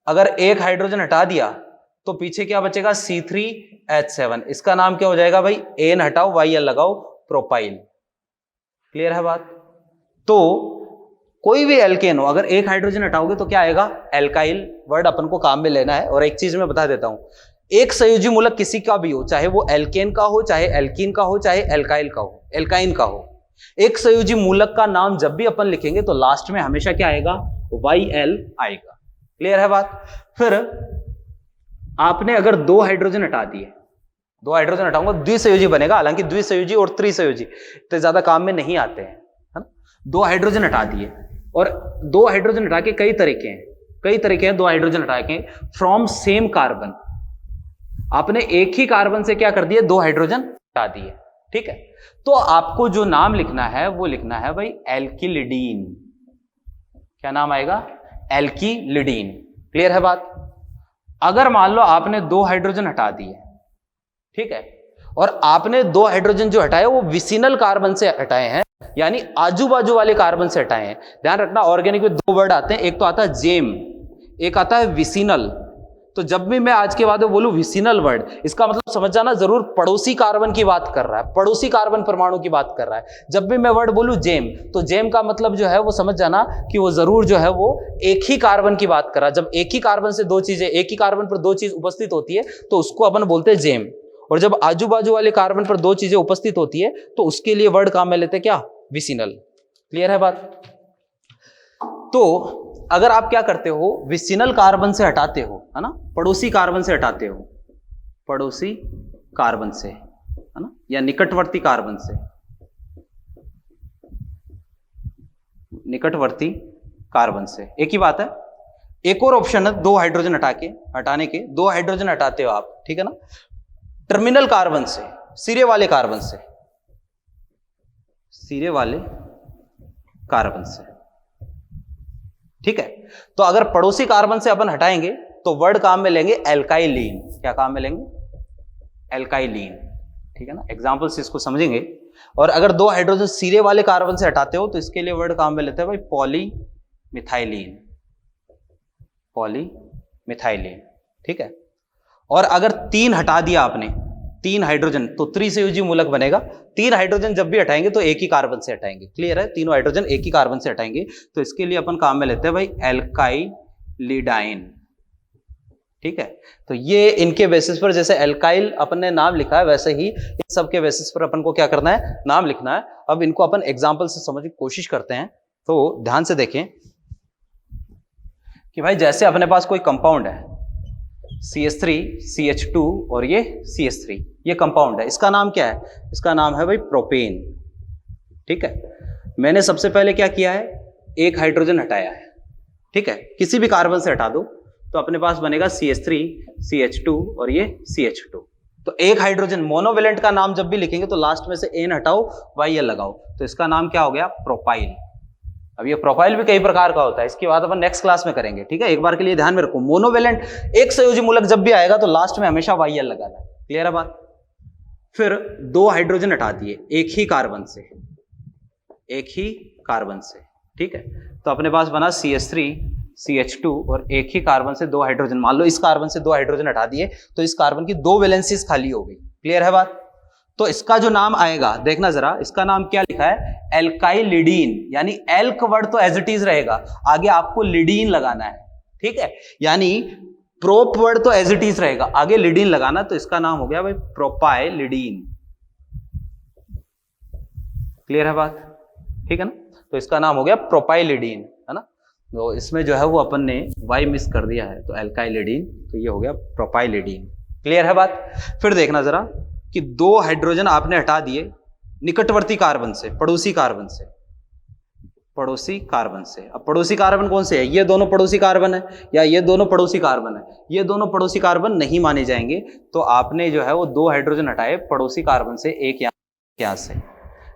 अगर एक हाइड्रोजन हटा दिया तो पीछे क्या बचेगा, C3H7, इसका नाम क्या हो जाएगा भाई, N हटाओ YL लगाओ, प्रोपाइल। क्लियर है बात। तो कोई भी एल्केन हो, अगर एक हाइड्रोजन हटाओगे तो क्या आएगा, एल्काइल। वर्ड अपन को काम में लेना है। और एक चीज मैं बता देता हूं, एक संयोजी मूलक किसी का भी हो, चाहे वो एल्केन का हो, चाहे एल्कीन का हो, चाहे एल्काइल का हो, एल्काइन का हो, एक संयोजी मूलक का नाम जब भी अपन लिखेंगे तो लास्ट में हमेशा क्या आएगा, YL आएगा। क्लियर है बात। फिर आपने अगर 2 हाइड्रोजन हटा दिए, 2 हाइड्रोजन हटाऊंगा, द्विसंयोजी बनेगा। हालांकि द्विसंयोजी और त्रिसंयोजी तो ज्यादा काम में नहीं आते हैं, है ना। 2 हाइड्रोजन हटा दिए, और 2 हाइड्रोजन हटा के कई तरीके हैं, 2 हाइड्रोजन हटा के फ्रॉम सेम कार्बन। आपने एक ही कार्बन से क्या कर दिए, 2 हाइड्रोजन हटा दिए। ठीक है, तो आपको जो नाम लिखना है वो लिखना है भाई एल्किलिडीन। क्या नाम आएगा, एल्किलिडीन। क्लियर है बात। अगर मान लो आपने 2 हाइड्रोजन हटा दिए, ठीक है, और आपने 2 हाइड्रोजन जो हटाए वो विसिनल कार्बन से हटाए हैं, यानी आजू बाजू वाले कार्बन से हटाए हैं। ध्यान रखना, ऑर्गेनिक में 2 वर्ड आते हैं, एक तो आता है जेम, एक आता है विसिनल। तो जब भी मैं आज के बाद बोलूं विसिनल वर्ड, इसका मतलब समझ जाना जरूर पड़ोसी कार्बन की बात कर रहा है, पड़ोसी कार्बन परमाणु की बात कर रहा है। जब भी मैं वर्ड बोलूं जेम, तो जेम का मतलब जो है वो समझ जाना कि वो जरूर जो है वो एक ही कार्बन की बात कर रहा है। जब एक ही कार्बन से 2 चीजें, एक ही कार्बन पर 2 चीज उपस्थित होती है तो उसको अपन बोलते हैं जेम। और जब आजू बाजू वाले कार्बन पर 2 चीजें उपस्थित होती है तो उसके लिए वर्ड काम में लेते हैं क्या, विसिनल। क्लियर है बात। तो अगर आप क्या करते हो, विसिनल कार्बन से हटाते हो, है ना, पड़ोसी कार्बन से हटाते हो, पड़ोसी कार्बन से, है ना, या निकटवर्ती कार्बन से, निकटवर्ती कार्बन से, एक ही बात है। एक और ऑप्शन है 2 हाइड्रोजन हटाने के 2 हाइड्रोजन हटाते हो आप, ठीक है ना, टर्मिनल कार्बन से, सिरे वाले कार्बन से, सिरे वाले कार्बन से। ठीक है, तो अगर पड़ोसी कार्बन से अपन हटाएंगे तो वर्ड काम में लेंगे एल्काइलीन। क्या काम में लेंगे, एल्काइलीन। ठीक है ना, एग्जांपल से इसको समझेंगे। और अगर 2 हाइड्रोजन सिरे वाले कार्बन से हटाते हो तो इसके लिए वर्ड काम में लेते हैं भाई पॉलीमिथाइलीन, पॉलीमिथाइलीन। ठीक है, और अगर 3 हटा दिया आपने, 3 हाइड्रोजन, तो त्रिसंयोजी मूलक बनेगा। 3 हाइड्रोजन जब भी हटाएंगे तो एक ही कार्बन से हटाएंगे। क्लियर है, तीनों हाइड्रोजन एक ही कार्बन से हटाएंगे, तो इसके लिए अपन काम में लेते हैं भाई एल्काइलिडाइन। ठीक है, तो ये इनके बेसिस पर, जैसे एल्काइल अपन ने नाम लिखा है, वैसे ही इन सब के बेसिस पर अपन को क्या करना है, नाम लिखना है। अब इनको अपन एग्जाम्पल से समझने की कोशिश करते हैं। तो ध्यान से देखें कि भाई जैसे अपने पास कोई कंपाउंड है, CH3, CH2 और ये CH3, ये कंपाउंड है, इसका नाम क्या है, इसका नाम है भाई प्रोपेन। ठीक है, मैंने सबसे पहले क्या किया है, एक हाइड्रोजन हटाया है। ठीक है, किसी भी कार्बन से हटा दो तो अपने पास बनेगा CH3, CH2 और ये CH2। तो एक हाइड्रोजन, मोनोवेलेंट का नाम जब भी लिखेंगे तो लास्ट में से N हटाओ, YL लगाओ, तो इसका नाम क्या हो गया, प्रोपाइल। अब ये प्रोफाइल भी कई प्रकार का होता है, इसकी बात अपन नेक्स्ट क्लास में करेंगे। ठीक है, एक बार के लिए ध्यान में रखो, मोनोवेलेंट एक संयोजी मूलक जब भी आएगा तो लास्ट में हमेशा YL लगाना है। क्लियर है बात। फिर 2 हाइड्रोजन हटा दिए एक ही कार्बन से, एक ही कार्बन से। ठीक है, तो अपने पास बना CH3, CH2 और एक ही कार्बन से 2 हाइड्रोजन। मान लो इस कार्बन से 2 हाइड्रोजन हटा दिए तो इस कार्बन की 2 वैलेंसीज खाली हो गई। क्लियर है बात। तो इसका जो नाम आएगा, देखना जरा, इसका नाम क्या लिखा है, एल्काइलिडीन। यानी एल्क वर्ड तो एज इट इज रहेगा, आगे आपको लिडीन लगाना है। ठीक है, यानी प्रोप वर्ड तो एज इट इज रहेगा, आगे लिडीन लगाना, तो इसका नाम हो गया भाई प्रोपाइलिडीन। क्लियर है बात। ठीक है ना, तो इसका नाम हो गया प्रोपाइलिडीन, है ना। तो इसमें जो है वो अपन ने वाई मिस कर दिया है, तो एल्काइलिडीन, तो ये हो गया प्रोपाइलिडीन। क्लियर है बात? फिर देखना जरा कि 2 हाइड्रोजन आपने हटा दिए निकटवर्ती कार्बन से, पड़ोसी कार्बन से, पड़ोसी कार्बन से। अब पड़ोसी कार्बन कौन से है? ये दोनों पड़ोसी कार्बन है या ये दोनों पड़ोसी कार्बन है? ये दोनों पड़ोसी कार्बन नहीं माने जाएंगे, तो आपने जो है वो 2 हाइड्रोजन हटाए पड़ोसी कार्बन से, एक यहां से।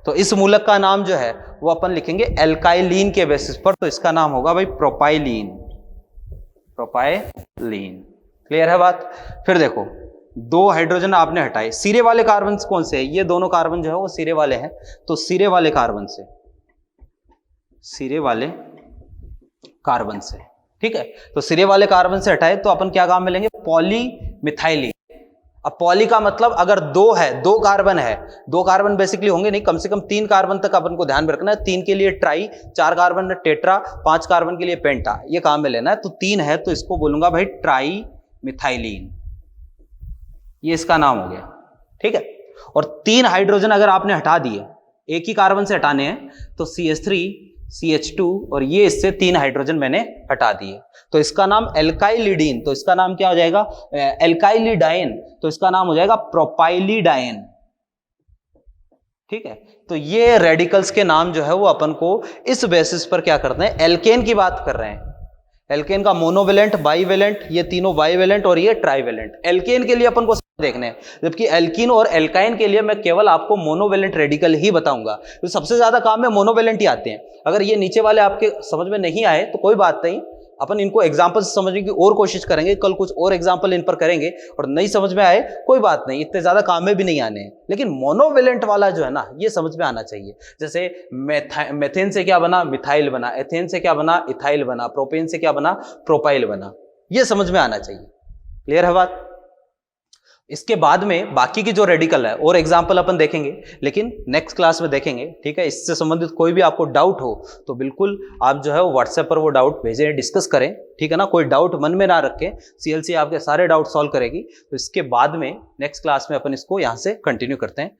तो इस मूलक का नाम जो है वो अपन लिखेंगे एल्काइलीन के बेसिस पर, तो इसका नाम होगा भाई प्रोपाइलीन, प्रोपाइलीन। क्लियर है बात? फिर देखो 2 हाइड्रोजन आपने हटाए, सिरे वाले कार्बन कौन से है? ये दोनों कार्बन जो है वो सिरे वाले हैं, तो सिरे वाले कार्बन से, सिरे वाले कार्बन से, ठीक है। तो सिरे वाले कार्बन से हटाए तो अपन क्या काम में लेंगे? पॉलीमिथाइलिन। अब पॉली का मतलब अगर 2 है, 2 कार्बन है, 2 कार्बन बेसिकली होंगे नहीं, कम से कम 3 कार्बन तक अपन को ध्यान में रखना है। 3 के लिए ट्राई, 4 कार्बन टेट्रा, 5 कार्बन के लिए पेंटा, ये काम में लेना है। तो 3 है तो इसको बोलूंगा भाई ट्राई मिथाइलिन, ये इसका नाम हो गया, ठीक है। और 3 हाइड्रोजन अगर आपने हटा दिए, एक ही कार्बन से हटाने हैं, तो CH3 CH2 और ये इससे 3 हाइड्रोजन मैंने हटा दिए, तो इसका नाम एल्काइलिडीन, तो इसका नाम क्या हो जाएगा? एल्काइलिडाइन, तो इसका नाम हो जाएगा प्रोपाइलिडाइन, ठीक है। तो ये रेडिकल्स के नाम जो है वो अपन को इस बेसिस पर क्या करते हैं? एल्केन की बात कर रहे हैं, एल्केन का मोनोवेलेंट, बाईवेलेंट, ये तीनों बाईवेलेंट और ये ट्राईवेलेंट। एल्केन के लिए अपन को देखने हैं, जबकि एल्कीन और एल्काइन के लिए मैं केवल आपको मोनोवेलेंट रेडिकल ही बताऊंगा, तो सबसे ज्यादा काम में मोनोवेलेंट ही आते हैं। अगर ये नीचे वाले आपके समझ में नहीं आए तो कोई बात नहीं, अपन इनको एग्जाम्पल से समझने की और कोशिश करेंगे, कल कुछ और एग्जाम्पल इन पर करेंगे, और नहीं समझ में आए कोई बात नहीं, इतने ज्यादा काम में भी नहीं आने हैं, लेकिन मोनोवेलेंट वाला जो है ना ये समझ में आना चाहिए। जैसे मेथेन से क्या बना? मिथाइल बना, एथेन से क्या बना? इथाइल बना, प्रोपेन से क्या बना? प्रोपाइल बना, ये समझ में आना चाहिए। क्लियर है बात? इसके बाद में बाकी की जो रेडिकल है और एग्जाम्पल अपन देखेंगे, लेकिन नेक्स्ट क्लास में देखेंगे, ठीक है। इससे संबंधित कोई भी आपको डाउट हो तो बिल्कुल आप जो है वो व्हाट्सएप पर वो डाउट भेजें, डिस्कस करें, ठीक है ना। कोई डाउट मन में ना रखें, CLC आपके सारे डाउट सॉल्व करेगी। तो इसके बाद में नेक्स्ट क्लास में अपन इसको यहाँ से कंटिन्यू करते हैं।